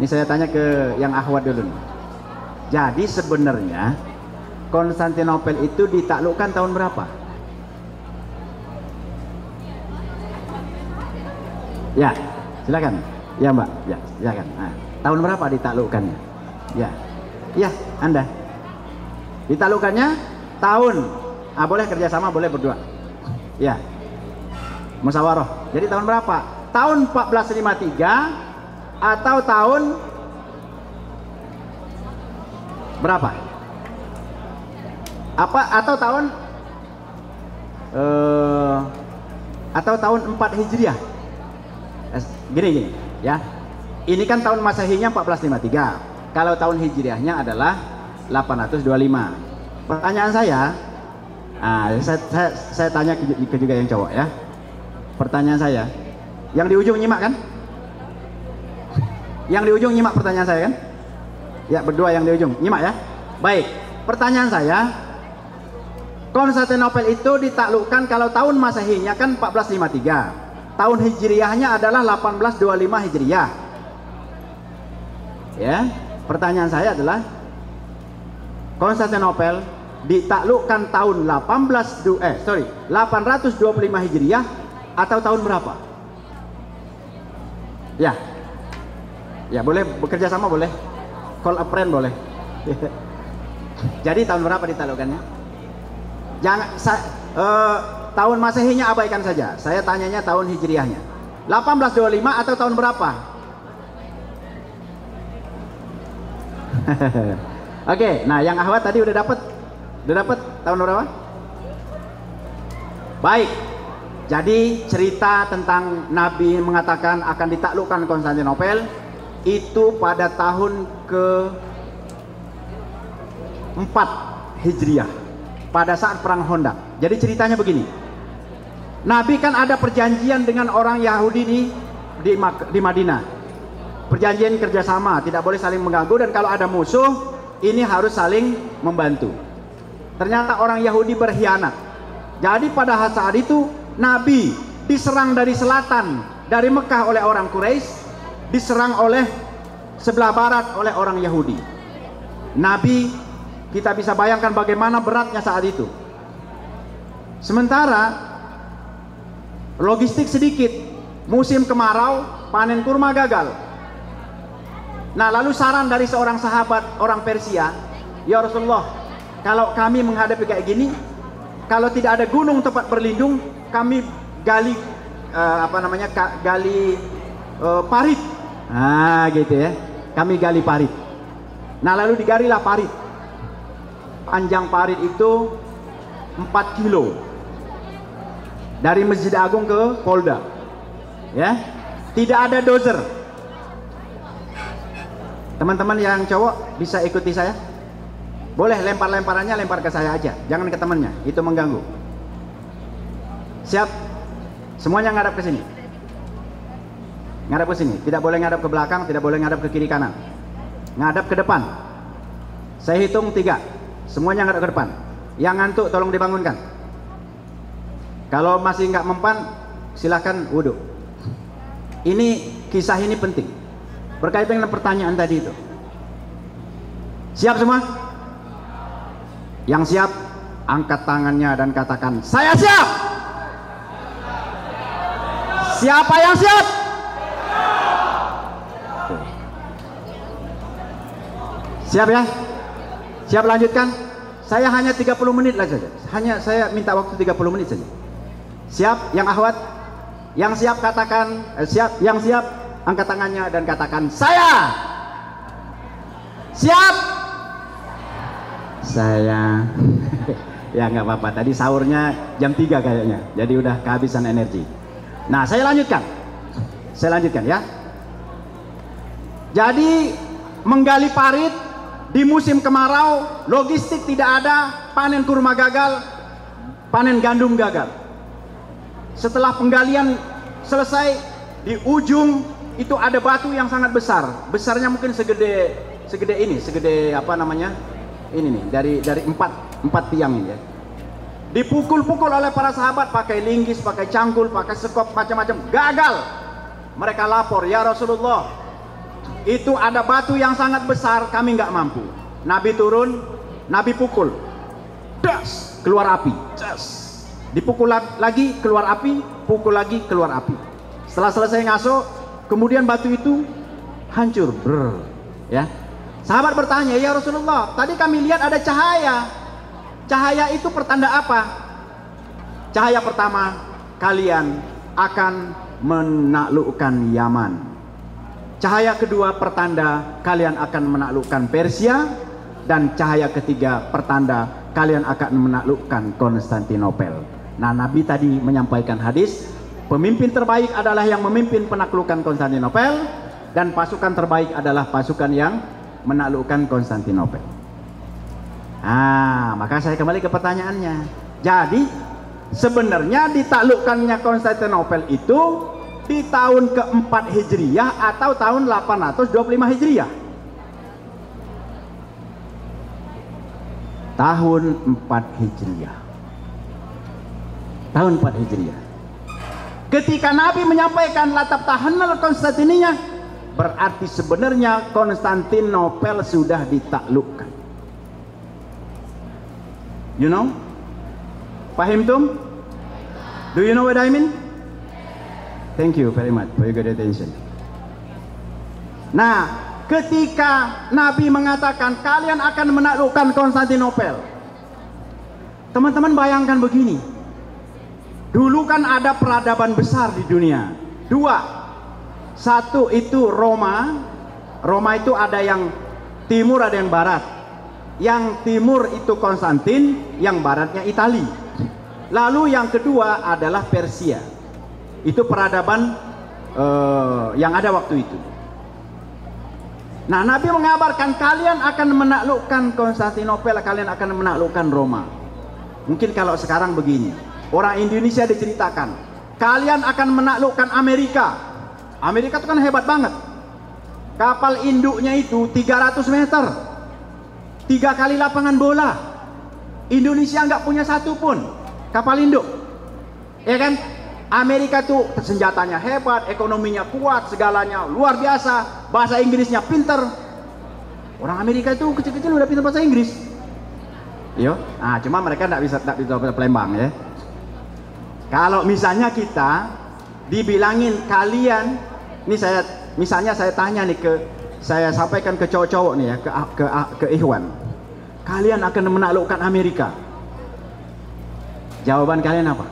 ini saya tanya ke yang akhwat dulu. Jadi sebenarnya Konstantinopel itu ditaklukkan tahun berapa? Ya, silakan. Ya Mbak, ya silakan. Nah, tahun berapa ditaklukkannya? Ya, ya Anda. Ditaklukkannya tahun. Boleh kerjasama, boleh berdua. Ya. Musyawarah. Jadi tahun berapa? Tahun 1453 atau tahun berapa? Apa atau tahun atau tahun 4 Hijriah? Gini ya. Ini kan tahun Masehinya 1453. Kalau tahun Hijriahnya adalah 825. Pertanyaan saya, saya tanya ke juga yang cowok ya. Pertanyaan saya, yang di ujung nyimak kan? Yang di ujung nyimak pertanyaan saya kan? Ya, berdua yang di ujung nyimak ya. Baik, pertanyaan saya, Konstantinopel itu ditaklukkan kalau tahun Masehinya kan 1453. Tahun Hijriahnya adalah 1825 Hijriah. Ya, pertanyaan saya adalah Konstantinopel ditaklukkan tahun 825 Hijriah atau tahun berapa? Ya. Ya, boleh bekerja sama boleh. Call a friend boleh. Jadi tahun berapa ditaklukkannya? Jangan tahun Masehinya abaikan saja. Saya tanyanya tahun Hijriahnya. 1825 atau tahun berapa? Oke, nah yang Ahwat tadi udah dapat tahun berapa? Baik. Jadi cerita tentang Nabi mengatakan akan ditaklukkan Konstantinopel itu pada tahun ke-4 Hijriah, pada saat perang Khandaq. Jadi ceritanya begini. Nabi kan ada perjanjian dengan orang Yahudi di Madinah. Perjanjian kerjasama, tidak boleh saling mengganggu, dan kalau ada musuh ini harus saling membantu. Ternyata orang Yahudi berkhianat. Jadi pada saat itu Nabi diserang dari selatan, dari Mekah oleh orang Quraisy, diserang oleh sebelah barat oleh orang Yahudi. Nabi, kita bisa bayangkan bagaimana beratnya saat itu. Sementara logistik sedikit, musim kemarau, panen kurma gagal. Nah, lalu saran dari seorang sahabat orang Persia, ya Rasulullah, kalau kami menghadapi kayak gini, kalau tidak ada gunung tempat berlindung, kami gali parit. Nah, gitu ya. Kami gali parit. Nah, lalu digalilah parit. Panjang parit itu 4 kilo. Dari Masjid Agung ke Polda. Ya. Tidak ada dozer. Teman-teman yang cowok bisa ikuti saya? Boleh lempar-lemparannya lempar ke saya aja, jangan ke temannya, itu mengganggu. Siap? Semuanya ngadap ke sini. Ngadap ke sini, tidak boleh ngadap ke belakang, tidak boleh ngadap ke kiri kanan. Ngadap ke depan. Saya hitung 3. Semuanya ngadap ke depan. Yang ngantuk tolong dibangunkan. Kalau masih nggak mempan, silahkan wudhu. Ini kisah ini penting. Berkaitan dengan pertanyaan tadi itu. Siap semua? Yang siap, angkat tangannya dan katakan, saya siap. Siapa yang siap? Siap ya? Siap lanjutkan? Saya hanya 30 menit lah saja. Hanya saya minta waktu 30 menit saja. Siap yang Ahwat? Yang siap katakan, siap, yang siap angkat tangannya dan katakan, saya. Siap? Saya. Ya nggak apa-apa, tadi sahurnya jam 3 kayaknya, jadi udah kehabisan energi. Nah, saya lanjutkan ya. Jadi menggali parit di musim kemarau, logistik tidak ada, panen kurma gagal, panen gandum gagal. Setelah penggalian selesai, di ujung itu ada batu yang sangat besar. Besarnya mungkin segede apa namanya? Ini nih, dari empat tiang ini ya. Dipukul-pukul oleh para sahabat pakai linggis, pakai cangkul, pakai sekop, macam-macam, gagal. Mereka lapor, ya Rasulullah, itu ada batu yang sangat besar, kami nggak mampu. Nabi turun, Nabi pukul, das, keluar api, das. Dipukul lagi, keluar api, pukul lagi, keluar api. Setelah selesai ngaso, kemudian batu itu hancur, ya. Sahabat bertanya, ya Rasulullah, tadi kami lihat ada cahaya. Cahaya itu pertanda apa? Cahaya pertama, kalian akan menaklukkan Yaman. Cahaya kedua pertanda kalian akan menaklukkan Persia, dan cahaya ketiga pertanda kalian akan menaklukkan Konstantinopel. Nah, Nabi tadi menyampaikan hadis, pemimpin terbaik adalah yang memimpin penaklukan Konstantinopel, dan pasukan terbaik adalah pasukan yang menaklukkan Konstantinopel. Maka saya kembali ke pertanyaannya. Jadi sebenarnya ditaklukkannya Konstantinopel itu di tahun keempat Hijriyah atau tahun 825 Hijriyah? Tahun 4 Hijriyah. Tahun 4 Hijriyah. Ketika Nabi menyampaikan latap tahanal Konstantinia, berarti sebenarnya Konstantinopel sudah ditaklukkan. You know? Fahimtum? Do you know what I mean? Thank you very much for your good attention. Nah, ketika Nabi mengatakan kalian akan menaklukkan Konstantinopel, teman-teman bayangkan begini. Dulu kan ada peradaban besar di dunia. Dua. Satu itu Roma. Roma itu ada yang timur, ada yang barat. Yang timur itu Konstantin, yang baratnya Itali. Lalu yang kedua adalah Persia. Itu peradaban yang ada waktu itu. Nah, Nabi mengabarkan kalian akan menaklukkan Konstantinopel, kalian akan menaklukkan Roma. Mungkin kalau sekarang begini, orang Indonesia diceritakan, kalian akan menaklukkan Amerika. Amerika itu kan hebat banget. Kapal induknya itu 300 meter, 3 kali lapangan bola. Indonesia nggak punya satu pun kapal induk, ya kan? Amerika tuh senjatanya hebat, ekonominya kuat, segalanya luar biasa, bahasa Inggrisnya pinter. Orang Amerika itu kecil-kecil udah pinter bahasa Inggris. Yo, cuma mereka nggak bisa Palembang ya. Kalau misalnya kita dibilangin kalian, ini saya tanya nih saya sampaikan ke cowok-cowok nih ya, ke Ikhwan, kalian akan menaklukkan Amerika. Jawaban kalian apa?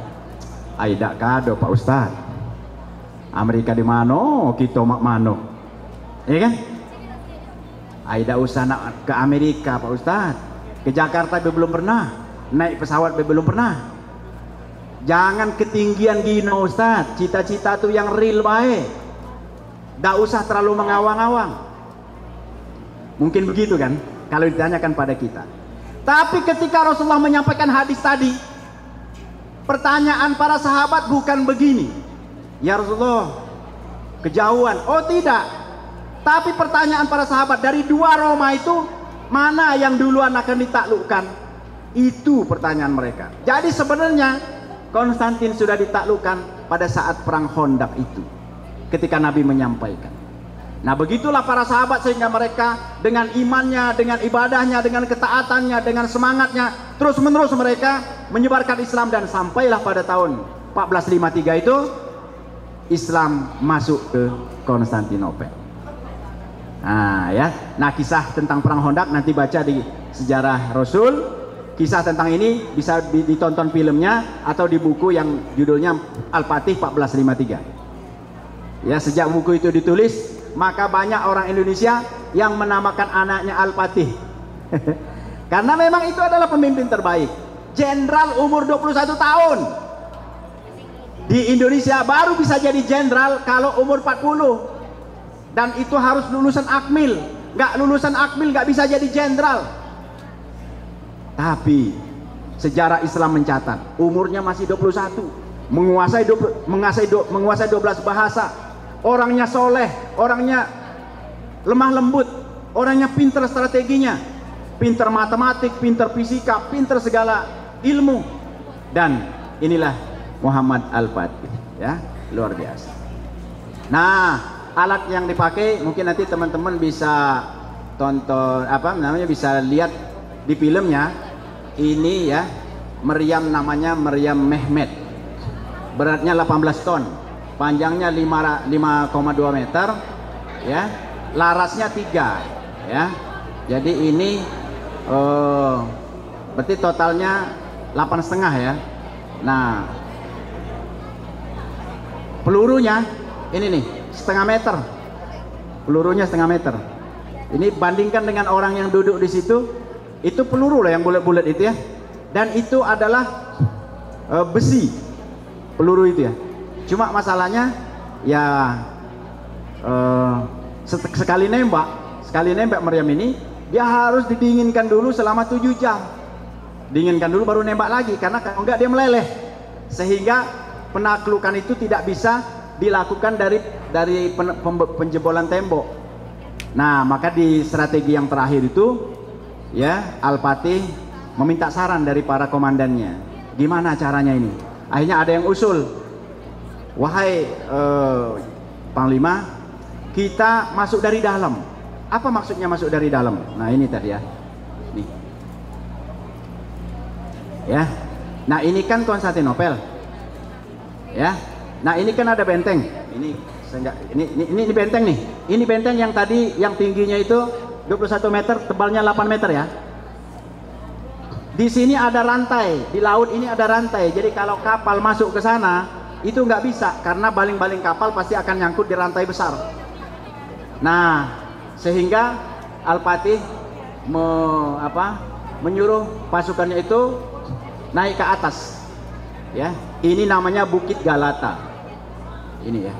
Aida kado Pak Ustad. Amerika di mano, kita mak mano. Iya kan? Aida usah nak ke Amerika Pak Ustad. Ke Jakarta belum pernah. Naik pesawat belum pernah. Jangan ketinggian gino Ustad. Cita-cita tuh yang real baik. Nggak usah terlalu mengawang-awang. Mungkin begitu kan? Kalau ditanyakan pada kita. Tapi ketika Rasulullah menyampaikan hadis tadi, pertanyaan para sahabat bukan begini, ya Rasulullah, kejauhan. Oh tidak. Tapi pertanyaan para sahabat, dari dua Roma itu mana yang duluan akan ditaklukkan? Itu pertanyaan mereka. Jadi sebenarnya Konstantin sudah ditaklukkan pada saat perang Khandaq itu, ketika Nabi menyampaikan. Nah, begitulah para sahabat, sehingga mereka dengan imannya, dengan ibadahnya, dengan ketaatannya, dengan semangatnya, terus menerus mereka menyebarkan Islam, dan sampailah pada tahun 1453 itu Islam masuk ke Konstantinopel. Nah, kisah tentang perang Khandaq nanti baca di sejarah Rasul. Kisah tentang ini bisa ditonton filmnya atau di buku yang judulnya Al-Fatih 1453. Ya, sejak buku itu ditulis, maka banyak orang Indonesia yang menamakan anaknya Al-Fatih. Karena memang itu adalah pemimpin terbaik. Jenderal umur 21 tahun. Di Indonesia baru bisa jadi jenderal kalau umur 40. Dan itu harus lulusan Akmil. Nggak lulusan Akmil nggak bisa jadi jenderal. Tapi sejarah Islam mencatat umurnya masih 21. Menguasai 12 bahasa. Orangnya soleh, orangnya lemah lembut, orangnya pinter strateginya, pinter matematik, pinter fisika, pinter segala ilmu. Dan inilah Muhammad Al-Fatih, ya, luar biasa. Nah, alat yang dipakai mungkin nanti teman-teman bisa tonton, bisa lihat di filmnya. Ini ya, meriam, namanya meriam Mehmet, beratnya 18 ton. Panjangnya 5,2 meter, ya, larasnya 3, ya. Jadi ini berarti totalnya 8,5 ya, Nah, pelurunya ini nih, setengah meter. Pelurunya setengah meter. Ini bandingkan dengan orang yang duduk di situ, itu peluru lah yang bulat-bulat itu ya. Dan itu adalah besi peluru itu ya. Cuma masalahnya ya sekali nembak meriam ini dia harus didinginkan dulu selama 7 jam. Dinginkan dulu baru nembak lagi, karena kalau enggak dia meleleh. Sehingga penaklukan itu tidak bisa dilakukan dari penjebolan tembok. Nah, maka di strategi yang terakhir itu ya, Al-Fatih meminta saran dari para komandannya. Gimana caranya ini? Akhirnya ada yang usul, wahai Panglima, kita masuk dari dalam. Apa maksudnya masuk dari dalam? Nah, ini tadi ya. Nih. Ya. Nah, ini kan Konstantinopel. Ya. Nah, ini kan ada benteng. Ini benteng nih. Ini benteng yang tadi yang tingginya itu 21 meter, tebalnya 8 meter ya. Di sini ada rantai, di laut ini ada rantai. Jadi kalau kapal masuk ke sana itu nggak bisa, karena baling-baling kapal pasti akan nyangkut di rantai besar. Nah, sehingga Al-Fatih menyuruh pasukannya itu naik ke atas. Ya, ini namanya Bukit Galata. Ini ya.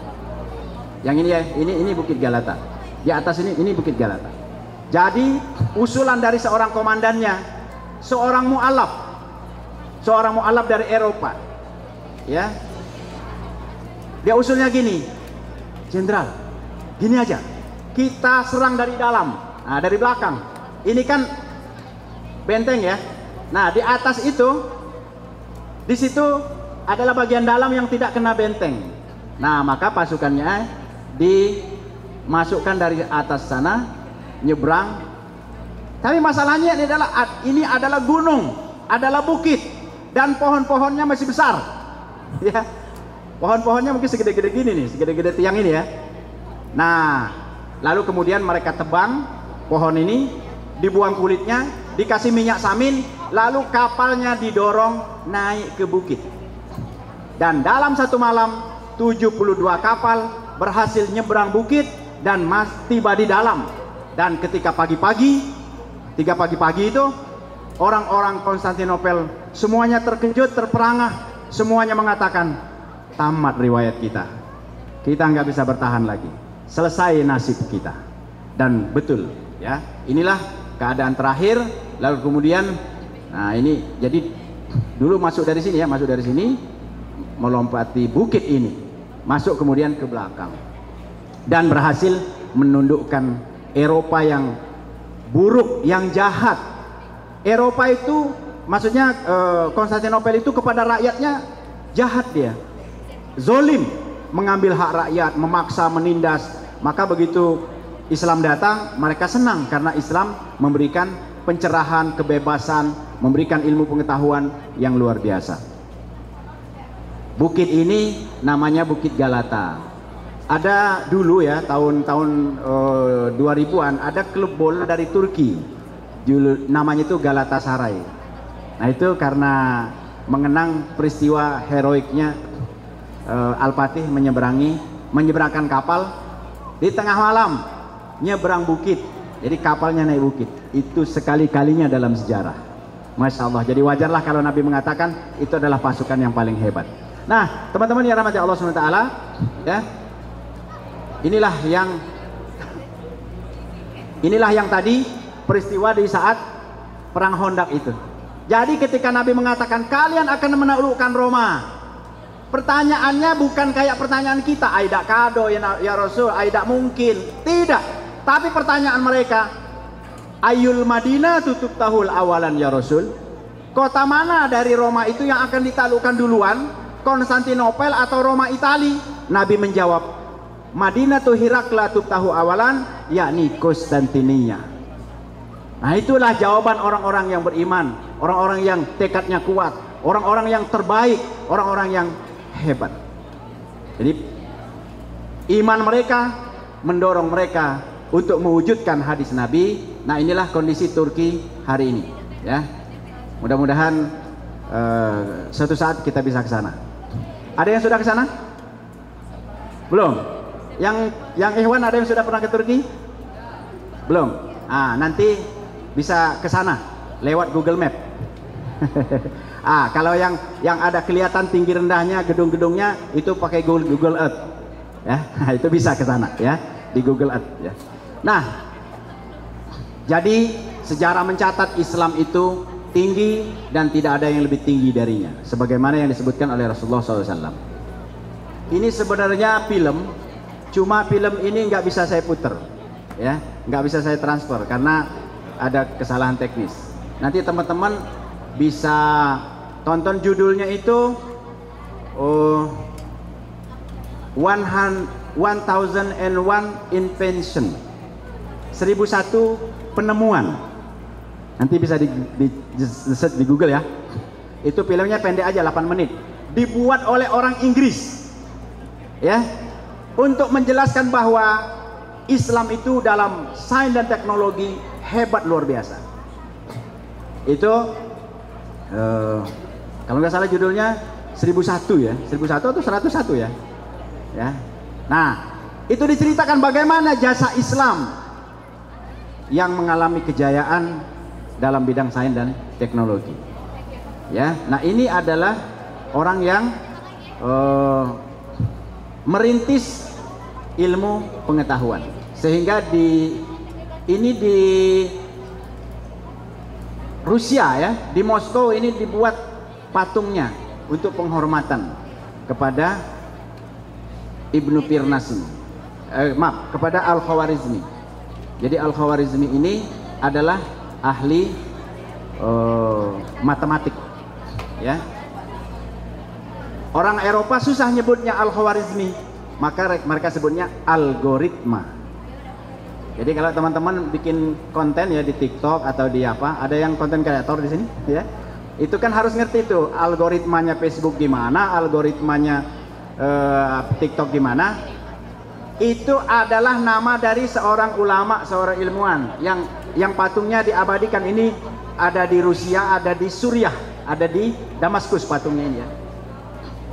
Yang ini ya, ini Bukit Galata. Di atas ini Bukit Galata. Jadi usulan dari seorang komandannya, seorang mu'alaf dari Eropa, ya. Dia usulnya gini, Jenderal, gini aja, kita serang dari dalam, nah dari belakang. Ini kan benteng ya. Nah di atas itu, di situ adalah bagian dalam yang tidak kena benteng. Nah maka pasukannya dimasukkan dari atas sana, nyebrang. Tapi masalahnya ini adalah gunung, adalah bukit, dan pohon-pohonnya masih besar. Ya, pohon-pohonnya mungkin segede-gede gini nih, segede-gede tiang ini ya. Nah, lalu kemudian mereka tebang pohon ini, dibuang kulitnya, dikasih minyak samin, lalu kapalnya didorong naik ke bukit. Dan dalam satu malam 72 kapal berhasil nyebrang bukit dan tiba di dalam. Dan ketika pagi-pagi, 3 pagi-pagi itu, orang-orang Konstantinopel semuanya terkejut, terperangah, semuanya mengatakan, tamat riwayat kita, kita nggak bisa bertahan lagi, selesai nasib kita. Dan betul ya, inilah keadaan terakhir. Lalu kemudian, nah ini jadi dulu masuk dari sini ya, masuk dari sini, melompati bukit ini, masuk kemudian ke belakang, dan berhasil menundukkan Eropa yang buruk, yang jahat. Eropa itu maksudnya Konstantinopel itu kepada rakyatnya jahat, dia zolim, mengambil hak rakyat, memaksa, menindas. Maka begitu Islam datang, mereka senang karena Islam memberikan pencerahan, kebebasan, memberikan ilmu pengetahuan yang luar biasa. Bukit ini namanya Bukit Galata. Ada dulu ya, tahun-tahun 2000-an ada klub bola dari Turki, namanya itu Galatasaray. Nah itu karena mengenang peristiwa heroiknya Al-Fatih menyeberangkan kapal di tengah malam, nyebrang bukit. Jadi kapalnya naik bukit. Itu sekali-kalinya dalam sejarah. Masya Allah. Jadi wajarlah kalau Nabi mengatakan itu adalah pasukan yang paling hebat. Nah, teman-teman yang rahmati Allah SWT, ya. Inilah yang tadi peristiwa di saat perang Hondak itu. Jadi ketika Nabi mengatakan kalian akan menaklukkan Roma, pertanyaannya bukan kayak pertanyaan kita, aidak kado ya Rasul, aidak mungkin, tidak. Tapi pertanyaan mereka, ayul Madinah tutup tahul awalan ya Rasul, kota mana dari Roma itu yang akan ditaklukkan duluan, Konstantinopel atau Roma Itali? Nabi menjawab, Madinatu Hirakla tubtahu awalan, yakni Konstantinia. Nah itulah jawaban orang-orang yang beriman, orang-orang yang tekadnya kuat, orang-orang yang terbaik, orang-orang yang hebat. Jadi iman mereka mendorong mereka untuk mewujudkan hadis Nabi. Nah inilah kondisi Turki hari ini ya. Mudah-mudahan suatu saat kita bisa ke sana. Ada yang sudah ke sana? Belum? Yang Ikhwan ada yang sudah pernah ke Turki? Belum? Nanti bisa ke sana lewat Google Map. Kalau yang ada kelihatan tinggi rendahnya gedung-gedungnya itu pakai Google Earth. Ya, itu bisa ke sana ya, di Google Earth ya. Nah, jadi sejarah mencatat Islam itu tinggi dan tidak ada yang lebih tinggi darinya, sebagaimana yang disebutkan oleh Rasulullah SAW. Ini sebenarnya film, cuma film ini nggak bisa saya puter, ya, nggak bisa saya transfer karena ada kesalahan teknis. Nanti teman-teman bisa tonton judulnya itu 1001 Invention, 1001 penemuan. Nanti bisa di search di Google ya. Itu filmnya pendek aja 8 menit. Dibuat oleh orang Inggris. Ya. Untuk menjelaskan bahwa Islam itu dalam sains dan teknologi hebat luar biasa. Itu kalau nggak salah judulnya 1001 ya. 1001 atau 101 ya. Ya. Nah, itu diceritakan bagaimana jasa Islam yang mengalami kejayaan dalam bidang sains dan teknologi. Ya, nah ini adalah orang yang merintis ilmu pengetahuan, sehingga di Rusia ya, di Moskow ini dibuat patungnya untuk penghormatan kepada Ibnu Firnas, kepada Al-Khawarizmi. Jadi Al-Khawarizmi ini adalah ahli matematik ya. Orang Eropa susah nyebutnya Al-Khawarizmi, maka mereka sebutnya algoritma. Jadi kalau teman-teman bikin konten ya di TikTok atau di apa, ada yang konten kreator di sini ya, itu kan harus ngerti tuh algoritmanya Facebook gimana, algoritmanya TikTok gimana. Itu adalah nama dari seorang ulama, seorang ilmuwan yang patungnya diabadikan. Ini ada di Rusia, ada di Suriah, ada di Damaskus patungnya ini ya.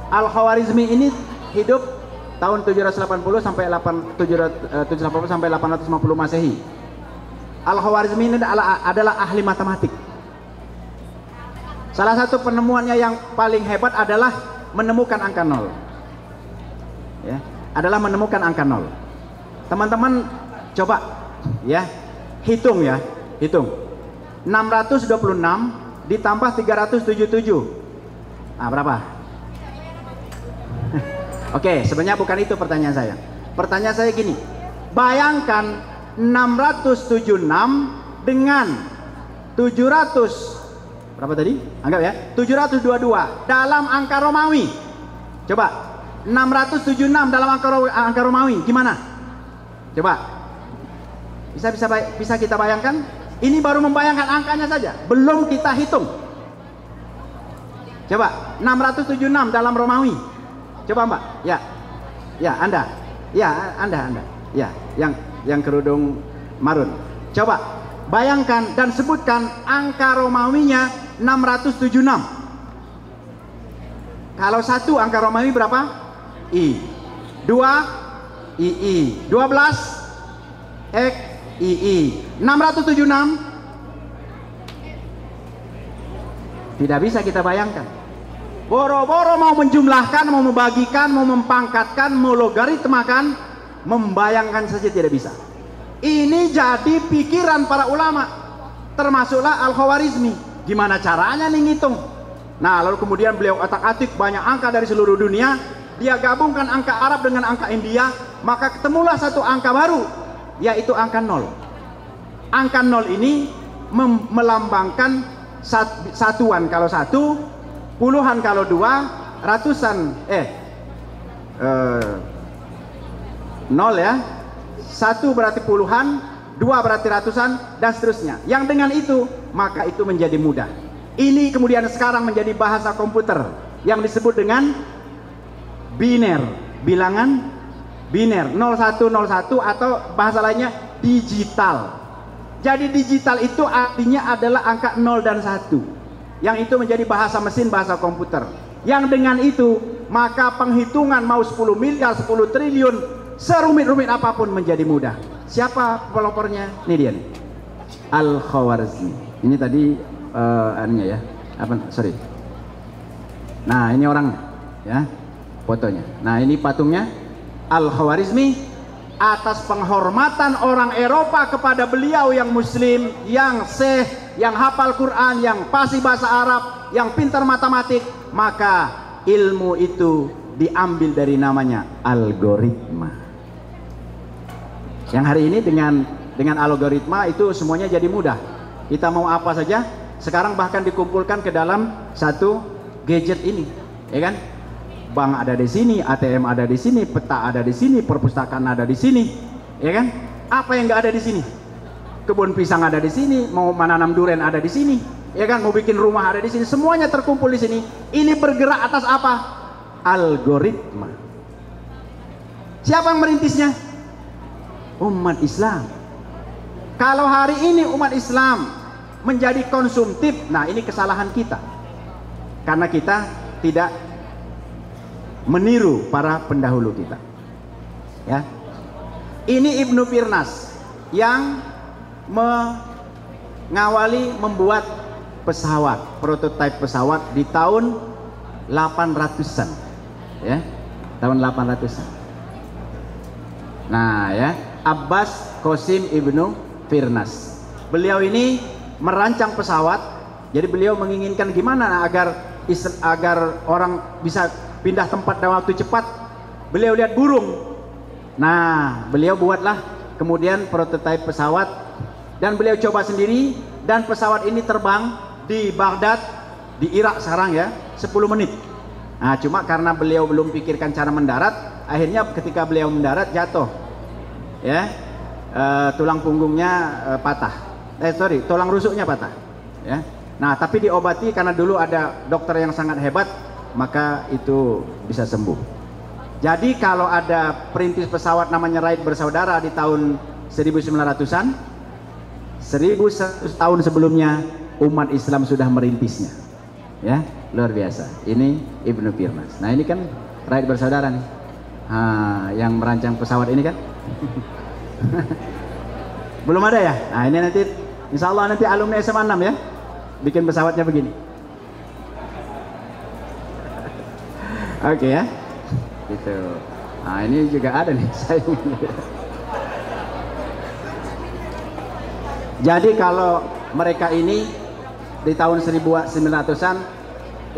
Al-Khawarizmi ini hidup tahun 780 sampai 850 Masehi. Al-Khawarizmi ini adalah ahli matematik. Salah satu penemuannya yang paling hebat adalah menemukan angka 0. Ya, adalah menemukan angka 0. Teman-teman coba ya, hitung ya, hitung. 626 ditambah 377. Berapa? Oke, sebenarnya bukan itu pertanyaan saya. Pertanyaan saya gini, bayangkan 676 dengan 700, berapa tadi? Anggap ya, 722 dalam angka Romawi. Coba, 676 dalam angka Romawi, gimana? Coba, bisa kita bayangkan? Ini baru membayangkan angkanya saja, belum kita hitung. Coba, 676 dalam Romawi. Coba Mbak, ya Anda, ya yang kerudung marun. Coba bayangkan dan sebutkan angka Romawinya 676. Kalau 1 angka Romawi berapa? I. 2 II. 12 X II. 676 tidak bisa kita bayangkan. Boro-boro mau menjumlahkan, mau membagikan, mau mempangkatkan, mau logaritmakan, membayangkan saja tidak bisa. Ini jadi pikiran para ulama, termasuklah Al-Khawarizmi. Gimana caranya nih ngitung? Nah, lalu kemudian beliau otak-atik banyak angka dari seluruh dunia, dia gabungkan angka Arab dengan angka India, maka ketemulah satu angka baru, yaitu angka 0. Angka 0 ini melambangkan satuan kalau 1, puluhan kalau 2, ratusan 0 ya. 1 berarti puluhan, 2 berarti ratusan, dan seterusnya. Yang dengan itu, maka itu menjadi mudah. Ini kemudian sekarang menjadi bahasa komputer yang disebut dengan biner, bilangan biner 0101 atau bahasa lainnya digital. Jadi digital itu artinya adalah angka 0 dan 1. yang itu menjadi bahasa mesin, bahasa komputer. Yang dengan itu maka penghitungan mau 10 miliar, 10 triliun, serumit-rumit apapun menjadi mudah. Siapa pelopornya? Ini dia nih, Al-Khawarizmi. Ini tadi anunya ya, sorry. Nah ini orangnya ya, fotonya. Nah ini patungnya Al-Khawarizmi. Atas penghormatan orang Eropa kepada beliau yang muslim, yang syekh, yang hafal Quran, yang fasih bahasa Arab, yang pintar matematik, maka ilmu itu diambil dari namanya algoritma. Yang hari ini dengan algoritma itu semuanya jadi mudah. Kita mau apa saja sekarang bahkan dikumpulkan ke dalam satu gadget ini, ya kan? Bank ada di sini, ATM ada di sini, peta ada di sini, perpustakaan ada di sini, ya kan? Apa yang nggak ada di sini? Kebun pisang ada di sini, mau menanam durian ada di sini, ya kan? Mau bikin rumah ada di sini, semuanya terkumpul di sini. Ini bergerak atas apa? Algoritma. Siapa yang merintisnya? Umat Islam. Kalau hari ini umat Islam menjadi konsumtif, nah ini kesalahan kita, karena kita tidak meniru para pendahulu kita. Ya. Ini Ibnu Firnas yang mengawali membuat pesawat, prototipe pesawat di tahun 800-an. Ya. Tahun 800-an. Nah, ya, Abbas Qasim Ibnu Firnas. Beliau ini merancang pesawat. Jadi beliau menginginkan gimana agar orang bisa pindah tempat dalam waktu cepat. Beliau lihat burung. Nah, beliau buatlah kemudian prototipe pesawat dan beliau coba sendiri, dan pesawat ini terbang di Baghdad, di Irak sekarang ya, 10 menit. Nah, cuma karena beliau belum pikirkan cara mendarat, akhirnya ketika beliau mendarat jatuh. Ya. Tulang punggungnya patah. Tulang rusuknya patah. Ya. Nah, tapi diobati karena dulu ada dokter yang sangat hebat, maka itu bisa sembuh. Jadi kalau ada perintis pesawat namanya Wright bersaudara di tahun 1900-an, 1100 tahun sebelumnya umat Islam sudah merintisnya. Ya, luar biasa. Ini Ibnu Firnas. Nah, ini kan Wright bersaudara nih. Yang merancang pesawat ini kan. Belum ada ya? Nah, ini nanti insya Allah nanti alumni SMA 6 ya, bikin pesawatnya begini. Oke ya, gitu. Nah ini juga ada nih saya. Jadi kalau mereka ini di tahun 1900-an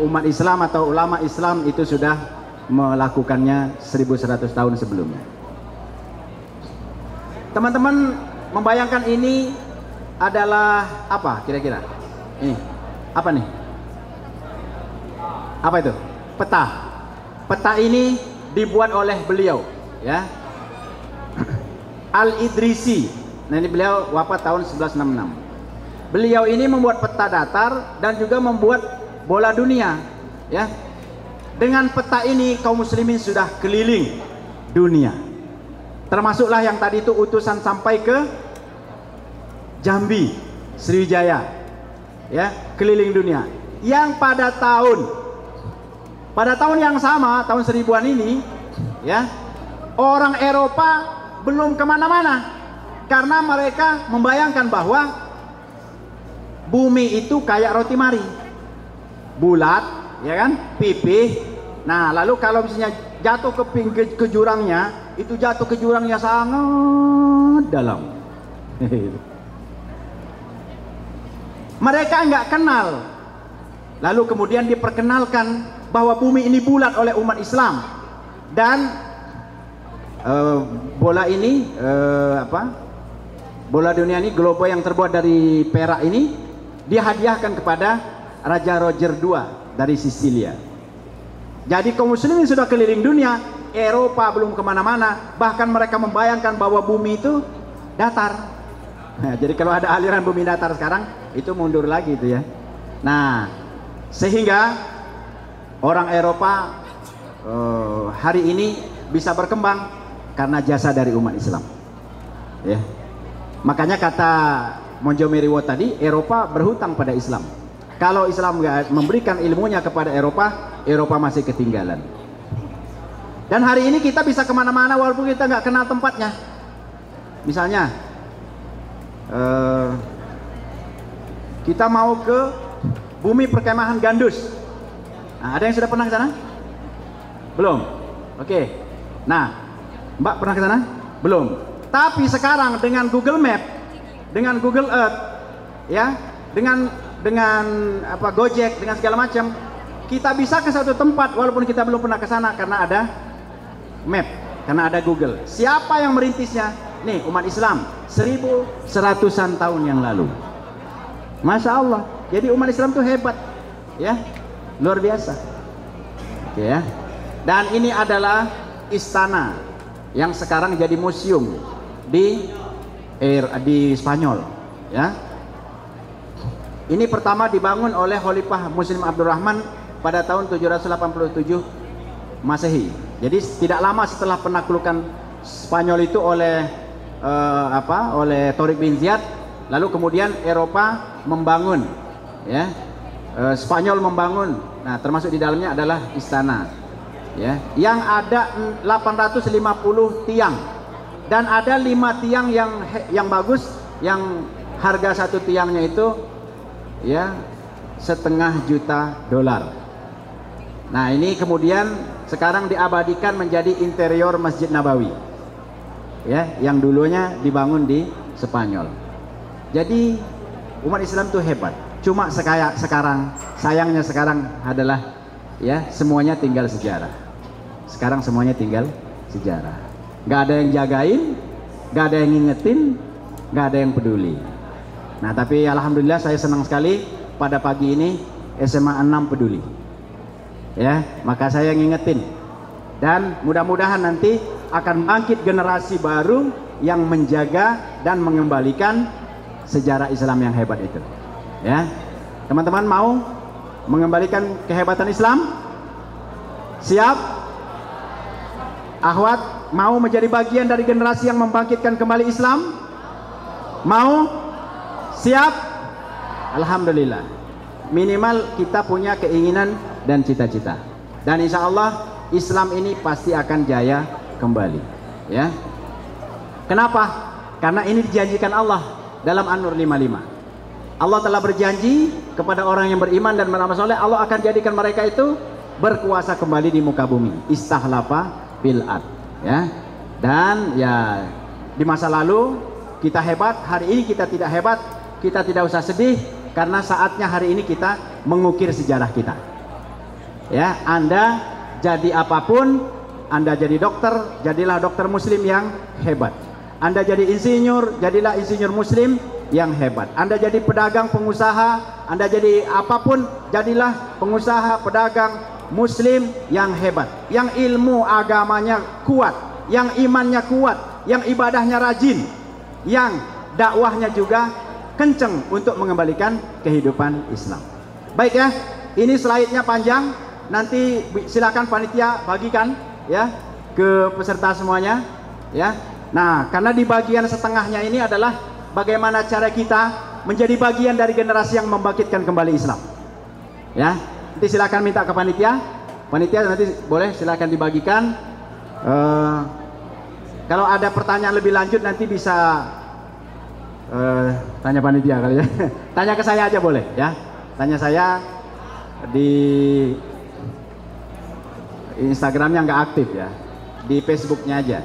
umat Islam atau ulama Islam itu sudah melakukannya 1100 tahun sebelumnya. Teman-teman membayangkan ini adalah apa kira-kira? Ini apa nih? Apa itu? Peta. Peta ini dibuat oleh beliau, ya, Al-Idrisi. Nah ini beliau wafat tahun 1166. Beliau ini membuat peta datar dan juga membuat bola dunia, ya. Dengan peta ini kaum muslimin sudah keliling dunia. Termasuklah yang tadi itu utusan sampai ke Jambi, Sriwijaya, ya, keliling dunia. Yang pada tahun yang sama, tahun 1000-an ini, ya, orang Eropa belum kemana-mana karena mereka membayangkan bahwa bumi itu kayak roti mari, bulat, ya kan, pipih. Nah, lalu kalau misalnya jatuh ke jurangnya, itu jatuh ke jurangnya sangat dalam. Mereka nggak kenal. Lalu kemudian diperkenalkan bahwa bumi ini bulat oleh umat Islam, dan bola ini bola dunia ini, globe yang terbuat dari perak ini dihadiahkan kepada Raja Roger II dari Sisilia. Jadi kaum muslimin sudah keliling dunia, Eropa belum kemana-mana, bahkan mereka membayangkan bahwa bumi itu datar. Nah, jadi kalau ada aliran bumi datar sekarang, itu mundur lagi itu ya. Nah, sehingga orang Eropa hari ini bisa berkembang karena jasa dari umat Islam, ya. Makanya kata Montgomery Watt tadi, Eropa berhutang pada Islam. Kalau Islam nggak memberikan ilmunya kepada Eropa, Eropa masih ketinggalan. Dan hari ini kita bisa kemana-mana walaupun kita nggak kenal tempatnya. Misalnya, kita mau ke bumi perkemahan Gandus. Nah, ada yang sudah pernah ke sana? Belum? Oke. Nah, Mbak pernah ke sana? Belum. Tapi sekarang dengan Google Map, dengan Google Earth, ya, dengan Gojek, dengan segala macam, kita bisa ke satu tempat walaupun kita belum pernah ke sana karena ada map, karena ada Google. Siapa yang merintisnya? Nih, umat Islam 1100-an tahun yang lalu. Masya Allah. Jadi umat Islam tuh hebat, ya, luar biasa. Oke ya. Dan ini adalah istana yang sekarang jadi museum di Spanyol, ya. Ini pertama dibangun oleh Khalifah Muslim Abdurrahman pada tahun 787 Masehi. Jadi tidak lama setelah penaklukan Spanyol itu oleh Tariq bin Ziyad, lalu kemudian Eropa membangun, ya. Spanyol membangun. Nah, termasuk di dalamnya adalah istana, ya, yang ada 850 tiang dan ada 5 tiang yang bagus, yang harga satu tiangnya itu, ya, $1,5 juta. Nah, ini kemudian sekarang diabadikan menjadi interior Masjid Nabawi, ya, yang dulunya dibangun di Spanyol. Jadi umat Islam tuh hebat. Cuma sekarang sayangnya sekarang adalah, ya, semuanya tinggal sejarah. Sekarang semuanya tinggal sejarah. Gak ada yang jagain, gak ada yang ngingetin, gak ada yang peduli. Nah, tapi alhamdulillah saya senang sekali pada pagi ini SMA 6 peduli. Ya, maka saya ngingetin. Dan mudah-mudahan nanti akan bangkit generasi baru yang menjaga dan mengembalikan sejarah Islam yang hebat itu. Ya, teman-teman mau mengembalikan kehebatan Islam? Siap? Akhwat mau menjadi bagian dari generasi yang membangkitkan kembali Islam? Mau? Siap? Alhamdulillah. Minimal kita punya keinginan dan cita-cita. Dan insya Allah Islam ini pasti akan jaya kembali. Ya. Kenapa? Karena ini dijanjikan Allah dalam An-Nur 55. Allah telah berjanji kepada orang yang beriman dan beramal soleh, Allah akan jadikan mereka itu berkuasa kembali di muka bumi. Istahlafa bil ard, ya. Dan ya, di masa lalu kita hebat, hari ini kita tidak hebat, kita tidak usah sedih karena saatnya hari ini kita mengukir sejarah kita. Ya, Anda jadi apapun, Anda jadi dokter, jadilah dokter muslim yang hebat. Anda jadi insinyur, jadilah insinyur muslim yang hebat. Anda jadi pedagang, pengusaha, Anda jadi apapun, jadilah pengusaha, pedagang muslim yang hebat, yang ilmu agamanya kuat, yang imannya kuat, yang ibadahnya rajin, yang dakwahnya juga kenceng untuk mengembalikan kehidupan Islam. Baik ya, ini slide-nya panjang, nanti silakan panitia bagikan ya ke peserta semuanya ya. Nah, karena di bagian setengahnya ini adalah bagaimana cara kita menjadi bagian dari generasi yang membangkitkan kembali Islam. Ya, nanti silakan minta ke panitia. Panitia nanti boleh silakan dibagikan. Kalau ada pertanyaan lebih lanjut nanti bisa tanya panitia kali ya. Tanya ke saya aja boleh ya. Tanya saya di Instagramnya nggak aktif ya. Di Facebooknya aja.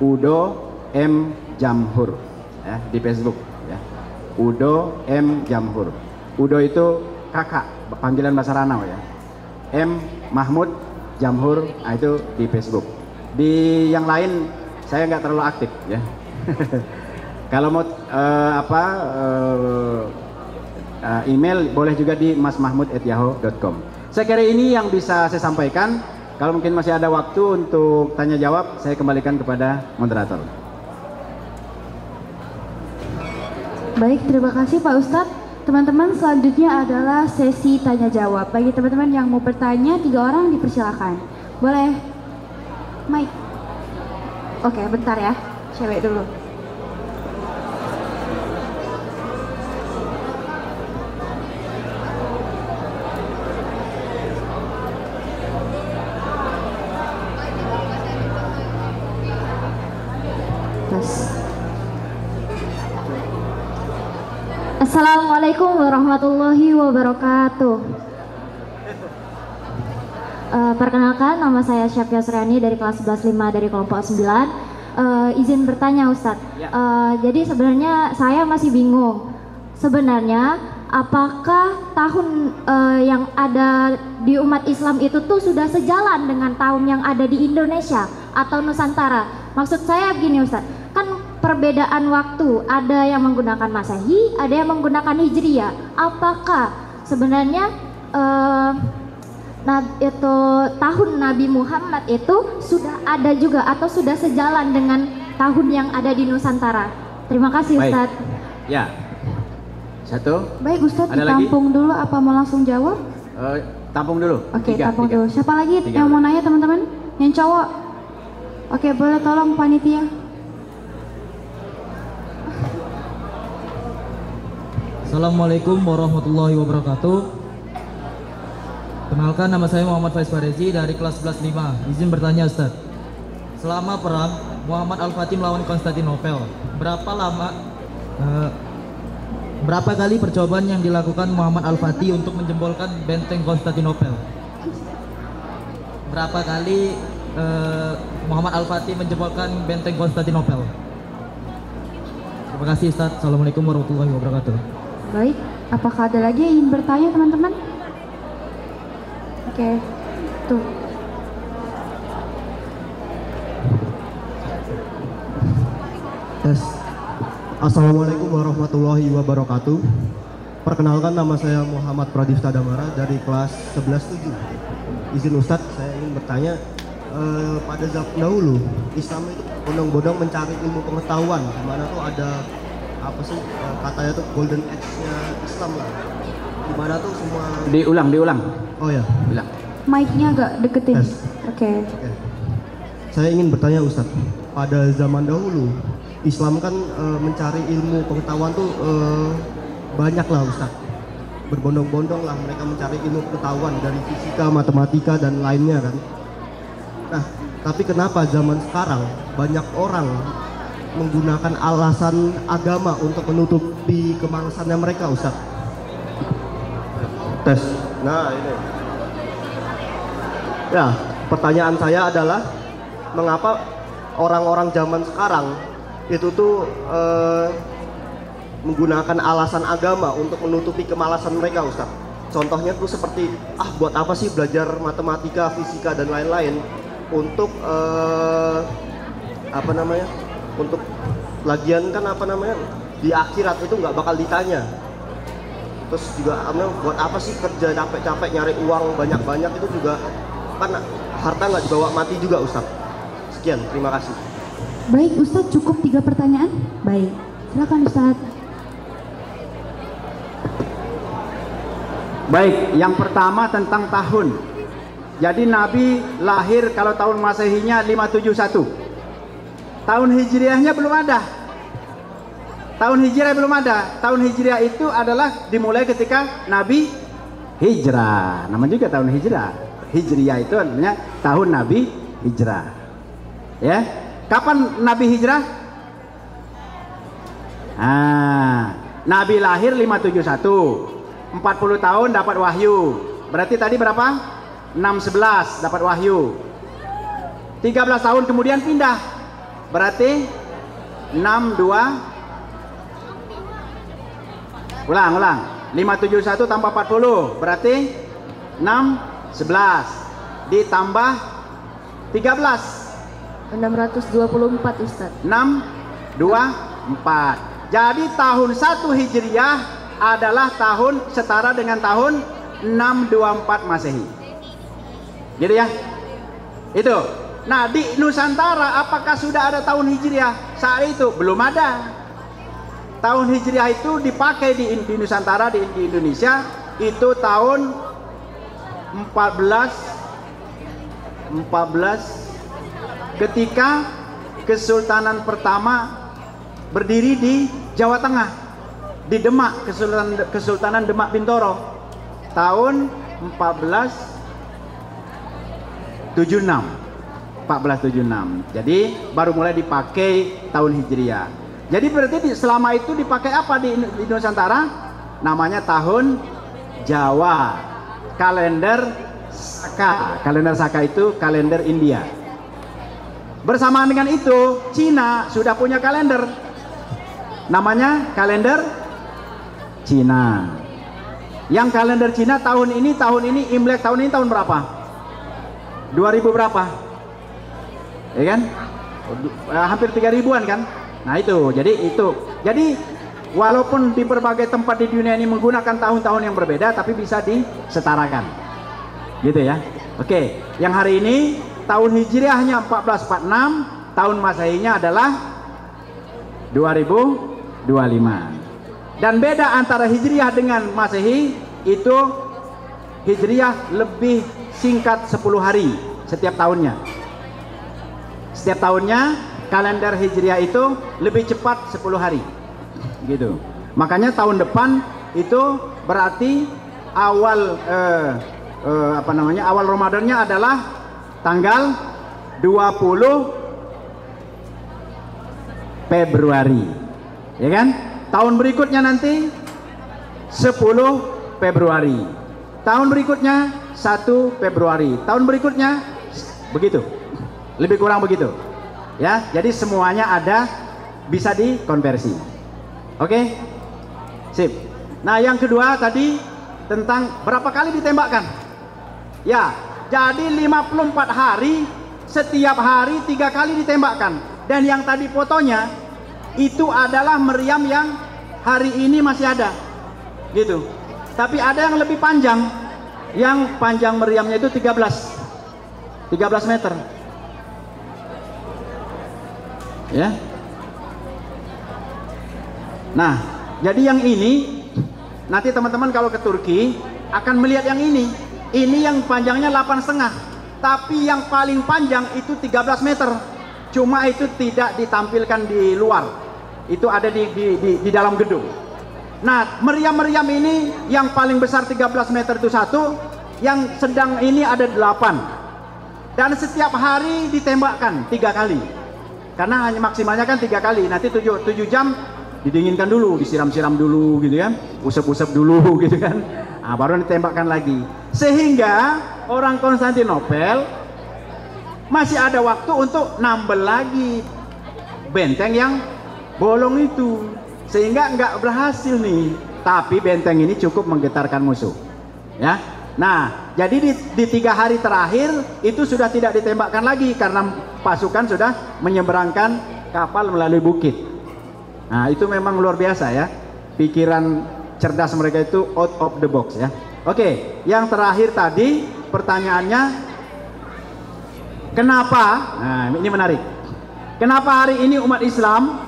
Udo M Jamhur. Ya, di Facebook ya. Udo M Jamhur. Udo itu kakak, panggilan bahasa Ranau ya. M Mahmud Jamhur, nah itu di Facebook. Di yang lain saya nggak terlalu aktif ya. Kalau mau email boleh juga di masmahmud@yahoo.com. Saya kira ini yang bisa saya sampaikan. Kalau mungkin masih ada waktu untuk tanya jawab, saya kembalikan kepada moderator. Baik, terima kasih Pak Ustadz. Teman-teman, selanjutnya adalah sesi tanya jawab. Bagi teman-teman yang mau bertanya, 3 orang dipersilakan. Boleh? Mike. Oke, bentar ya. Cewek dulu. atas. Assalamualaikum warahmatullahi wabarakatuh. Perkenalkan, nama saya Syafia Suryani dari kelas 11-5 dari kelompok 9. Izin bertanya Ustadz. Jadi sebenarnya saya masih bingung. Sebenarnya apakah tahun yang ada di umat Islam itu tuh sudah sejalan dengan tahun yang ada di Indonesia atau Nusantara? Maksud saya begini Ustadz, kan perbedaan waktu, ada yang menggunakan Masehi, ada yang menggunakan Hijriyah. Apakah sebenarnya itu tahun Nabi Muhammad itu sudah ada juga atau sudah sejalan dengan tahun yang ada di Nusantara? Terima kasih Ustadz. Ya. Satu. Baik Ustadz, Ada lagi? ditampung dulu apa mau langsung jawab? Tampung dulu. Oke, Tiga, tampung tiga. dulu. Siapa lagi Tiga. yang mau nanya teman-teman? Yang cowok? Oke, boleh tolong panitia. Assalamualaikum warahmatullahi wabarakatuh. Kenalkan, nama saya Muhammad Faiz Farezi dari kelas 11-5. Izin bertanya Ustadz. Selama perang Muhammad Al-Fatih melawan Konstantinopel, berapa kali percobaan yang dilakukan Muhammad Al-Fatih untuk menjembolkan benteng Konstantinopel? Berapa kali Muhammad Al-Fatih menjembolkan benteng Konstantinopel? Terima kasih Ustadz. Assalamualaikum warahmatullahi wabarakatuh. Baik, apakah ada lagi yang ingin bertanya teman-teman? Oke, tuh. Tes. Assalamualaikum warahmatullahi wabarakatuh. Perkenalkan, nama saya Muhammad Pradipta Damara dari kelas 11-7. Izin Ustadz, saya ingin bertanya, pada zaman dahulu Islam itu bondong-bondong mencari ilmu pengetahuan, di mana tuh ada apa sih katanya tuh golden age-nya Islam lah. Di mana tuh semua Diulang. Oh ya. Ulang. Mic-nya agak deketin. Yes. Oke. Saya ingin bertanya Ustadz, pada zaman dahulu Islam kan mencari ilmu pengetahuan tuh banyak lah Ustadz, berbondong-bondong lah mereka mencari ilmu pengetahuan dari fisika, matematika dan lainnya kan. Nah, tapi kenapa zaman sekarang banyak orang menggunakan alasan agama untuk menutupi kemalasannya mereka Ustadz? Tes. Nah ini. Ya, pertanyaan saya adalah mengapa orang-orang zaman sekarang itu tuh menggunakan alasan agama untuk menutupi kemalasan mereka Ustadz. Contohnya tuh seperti, buat apa sih belajar matematika, fisika dan lain-lain untuk untuk lagian kan di akhirat itu nggak bakal ditanya. Terus juga buat apa sih kerja capek-capek nyari uang banyak-banyak, itu juga kan harta nggak dibawa mati juga Ustadz. Sekian, terima kasih. Baik Ustadz, cukup 3 pertanyaan? Baik, silakan Ustadz. Baik, yang pertama tentang tahun. Jadi Nabi lahir kalau tahun Masehinya 571. Tahun Hijriahnya belum ada. Tahun Hijriah belum ada. Tahun Hijriah itu adalah dimulai ketika Nabi hijrah. Namanya juga tahun hijrah. Hijriah itu artinya tahun Nabi hijrah. Ya. Kapan Nabi hijrah? Nabi lahir 571. 40 tahun dapat wahyu. Berarti tadi berapa? 611 dapat wahyu. 13 tahun kemudian pindah. Berarti ulang 571 tambah 40 berarti 611 ditambah 13 624 Ustadz. 624. Jadi tahun 1 Hijriah adalah tahun setara dengan tahun 624 Masehi. Gitu ya. Itu. Nah, di Nusantara apakah sudah ada tahun Hijriah? Saat itu belum ada. Tahun Hijriah itu dipakai di Nusantara, di Indonesia itu tahun 14 ketika Kesultanan pertama berdiri di Jawa Tengah, di Demak, Kesultanan Demak Bintoro tahun 1476. 1476. Jadi baru mulai dipakai tahun Hijriah. Jadi berarti selama itu dipakai apa di Nusantara? Namanya tahun Jawa. Kalender Saka. Kalender Saka itu kalender India. Bersamaan dengan itu, Cina sudah punya kalender. Namanya kalender Cina. Yang kalender Cina tahun ini Imlek tahun ini tahun berapa? 2000 berapa? Ya kan? Hampir 3000-an kan? Nah itu, jadi walaupun di berbagai tempat di dunia ini menggunakan tahun-tahun yang berbeda, tapi bisa disetarakan. Gitu ya. Oke, yang hari ini tahun Hijriahnya 1446, tahun Masehinya adalah 2025. Dan beda antara Hijriah dengan Masehi itu Hijriah lebih singkat 10 hari setiap tahunnya. Setiap tahunnya kalender Hijriah itu lebih cepat 10 hari. Gitu. Makanya tahun depan itu berarti awal awal Ramadannya adalah tanggal 20 Februari. Ya kan? Tahun berikutnya nanti 10 Februari. Tahun berikutnya 1 Februari. Tahun berikutnya begitu. Lebih kurang begitu. Ya, jadi semuanya ada, bisa dikonversi. Oke? Sip. Nah, yang kedua tadi tentang berapa kali ditembakkan. Ya, jadi 54 hari, setiap hari 3 kali ditembakkan. Dan yang tadi fotonya itu adalah meriam yang hari ini masih ada. Gitu. Tapi ada yang lebih panjang. Yang panjang meriamnya itu 13 meter. Ya. Nah, jadi yang ini nanti teman-teman kalau ke Turki akan melihat yang ini. Ini yang panjangnya 8,5. Tapi yang paling panjang itu 13 meter. Cuma itu tidak ditampilkan di luar. Itu ada di dalam gedung. Nah, meriam-meriam ini yang paling besar 13 meter itu 1, yang sedang ini ada 8. Dan setiap hari ditembakkan 3 kali. Karena hanya maksimalnya kan 3 kali. Nanti 7 jam didinginkan dulu, disiram-siram dulu gitu kan. Usap-usap dulu gitu kan. Nah, baru ditembakkan lagi. Sehingga orang Konstantinopel masih ada waktu untuk nambel lagi benteng yang bolong itu. Sehingga nggak berhasil nih. Tapi benteng ini cukup menggetarkan musuh. Ya. Nah, jadi di 3 hari terakhir itu sudah tidak ditembakkan lagi karena pasukan sudah menyeberangkan kapal melalui bukit. Nah, itu memang luar biasa ya. Pikiran cerdas mereka itu out of the box ya. Oke, yang terakhir tadi pertanyaannya kenapa? Nah, ini menarik. Kenapa hari ini umat Islam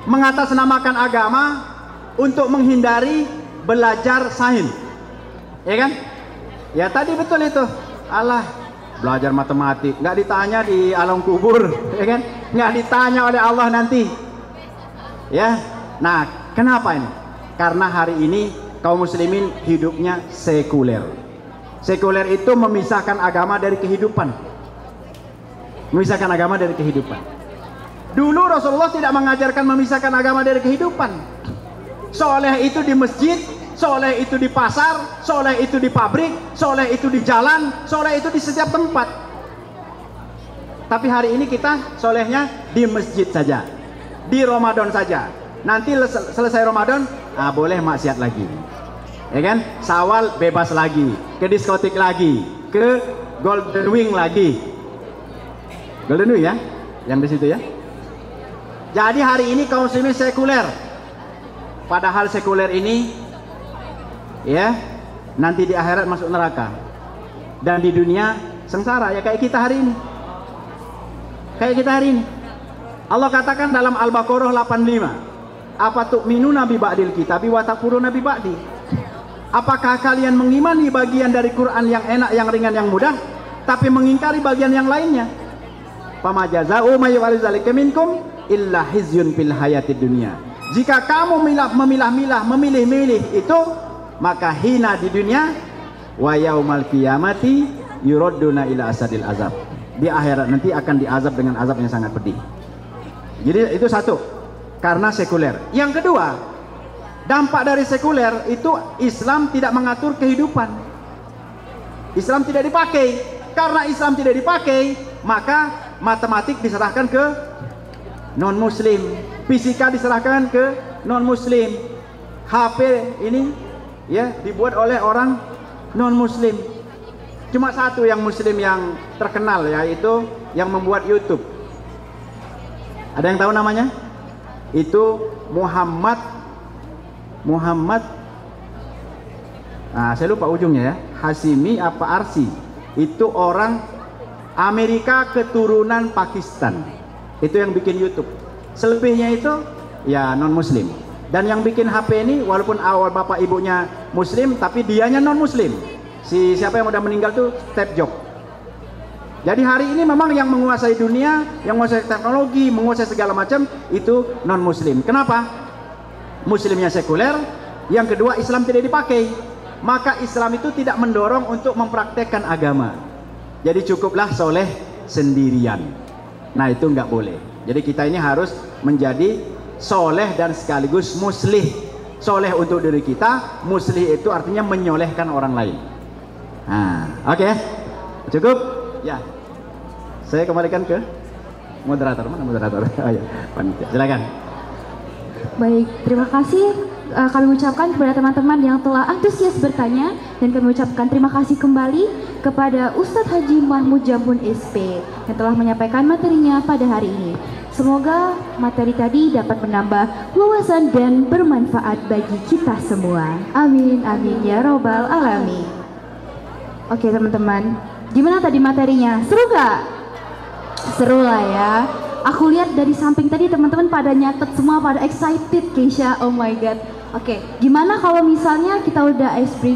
mengatasnamakan agama untuk menghindari belajar sains? Ya kan? Ya tadi betul itu. Allah, belajar matematik nggak ditanya di alam kubur, ya kan? Nggak ditanya oleh Allah nanti. Ya. Nah, kenapa ini? Karena hari ini kaum muslimin hidupnya sekuler. Sekuler itu memisahkan agama dari kehidupan. Memisahkan agama dari kehidupan. Dulu Rasulullah tidak mengajarkan memisahkan agama dari kehidupan. Soleh itu di masjid, soleh itu di pasar, soleh itu di pabrik, soleh itu di jalan, soleh itu di setiap tempat. Tapi hari ini kita solehnya di masjid saja, di Ramadan saja. Nanti selesai Ramadan, boleh maksiat lagi, ya kan? Sawal bebas lagi, ke diskotik lagi, ke Golden Wing lagi. Golden Wing ya, yang di situ ya. Jadi hari ini kaum muslimin sekuler. Padahal sekuler ini ya nanti di akhirat masuk neraka. Dan di dunia sengsara ya kayak kita hari ini. Kayak kita hari ini. Allah katakan dalam Al-Baqarah 85. Apa tu'minuna bi ba'dil kitabi wa takfuruna bi ba'di? Apakah kalian mengimani bagian dari Quran yang enak, yang ringan, yang mudah, tapi mengingkari bagian yang lainnya? Fama jazaa'u may yaf'alu dzalika minkum illa khizyun fil hayatid dunya. Jika kamu memilah-milah, memilih-milih itu, maka hina di dunia, wa yaumal qiyamati yuradduna ila asadil azab. di akhirat nanti akan diazab dengan azab yang sangat pedih. Jadi itu satu, karena sekuler. Yang kedua, dampak dari sekuler itu Islam tidak mengatur kehidupan. Islam tidak dipakai. Karena Islam tidak dipakai, maka matematik diserahkan ke non-muslim, fisika diserahkan ke non-muslim, HP ini ya dibuat oleh orang non-muslim. Cuma satu yang muslim yang terkenal, yaitu yang membuat YouTube. Ada yang tahu namanya? Itu Muhammad, saya lupa ujungnya ya, Hasimi apa Arsi. Itu orang Amerika keturunan Pakistan. Itu yang bikin YouTube. Selebihnya itu ya non muslim. Dan yang bikin HP ini walaupun awal bapak ibunya muslim, tapi dianya non muslim. Si siapa yang udah meninggal tuh Steve Jobs. Jadi hari ini memang yang menguasai dunia, yang menguasai teknologi, menguasai segala macam itu non muslim. Kenapa? Muslimnya sekuler. Yang kedua, Islam tidak dipakai. Maka Islam itu tidak mendorong untuk mempraktekkan agama. Jadi cukuplah soleh sendirian. Nah itu nggak boleh. Jadi kita ini harus menjadi soleh dan sekaligus muslih. Soleh untuk diri kita, muslih itu artinya menyolehkan orang lain. Nah, oke, cukup? Ya, saya kembalikan ke moderator. Mana moderator? Oh ya, panitia. Silakan. Baik, terima kasih kami ucapkan kepada teman-teman yang telah antusias bertanya, dan kami ucapkan terima kasih kembali kepada Ustadz Haji Mahmud Jamhur SP yang telah menyampaikan materinya pada hari ini. Semoga materi tadi dapat menambah wawasan dan bermanfaat bagi kita semua. Amin, amin ya robbal alamin. Oke teman-teman, gimana tadi materinya? Seru gak? Seru lah ya. Aku lihat dari samping tadi teman-teman pada nyatet semua, pada excited Keisha. Oh my god. Oke, gimana kalau misalnya kita udah ice break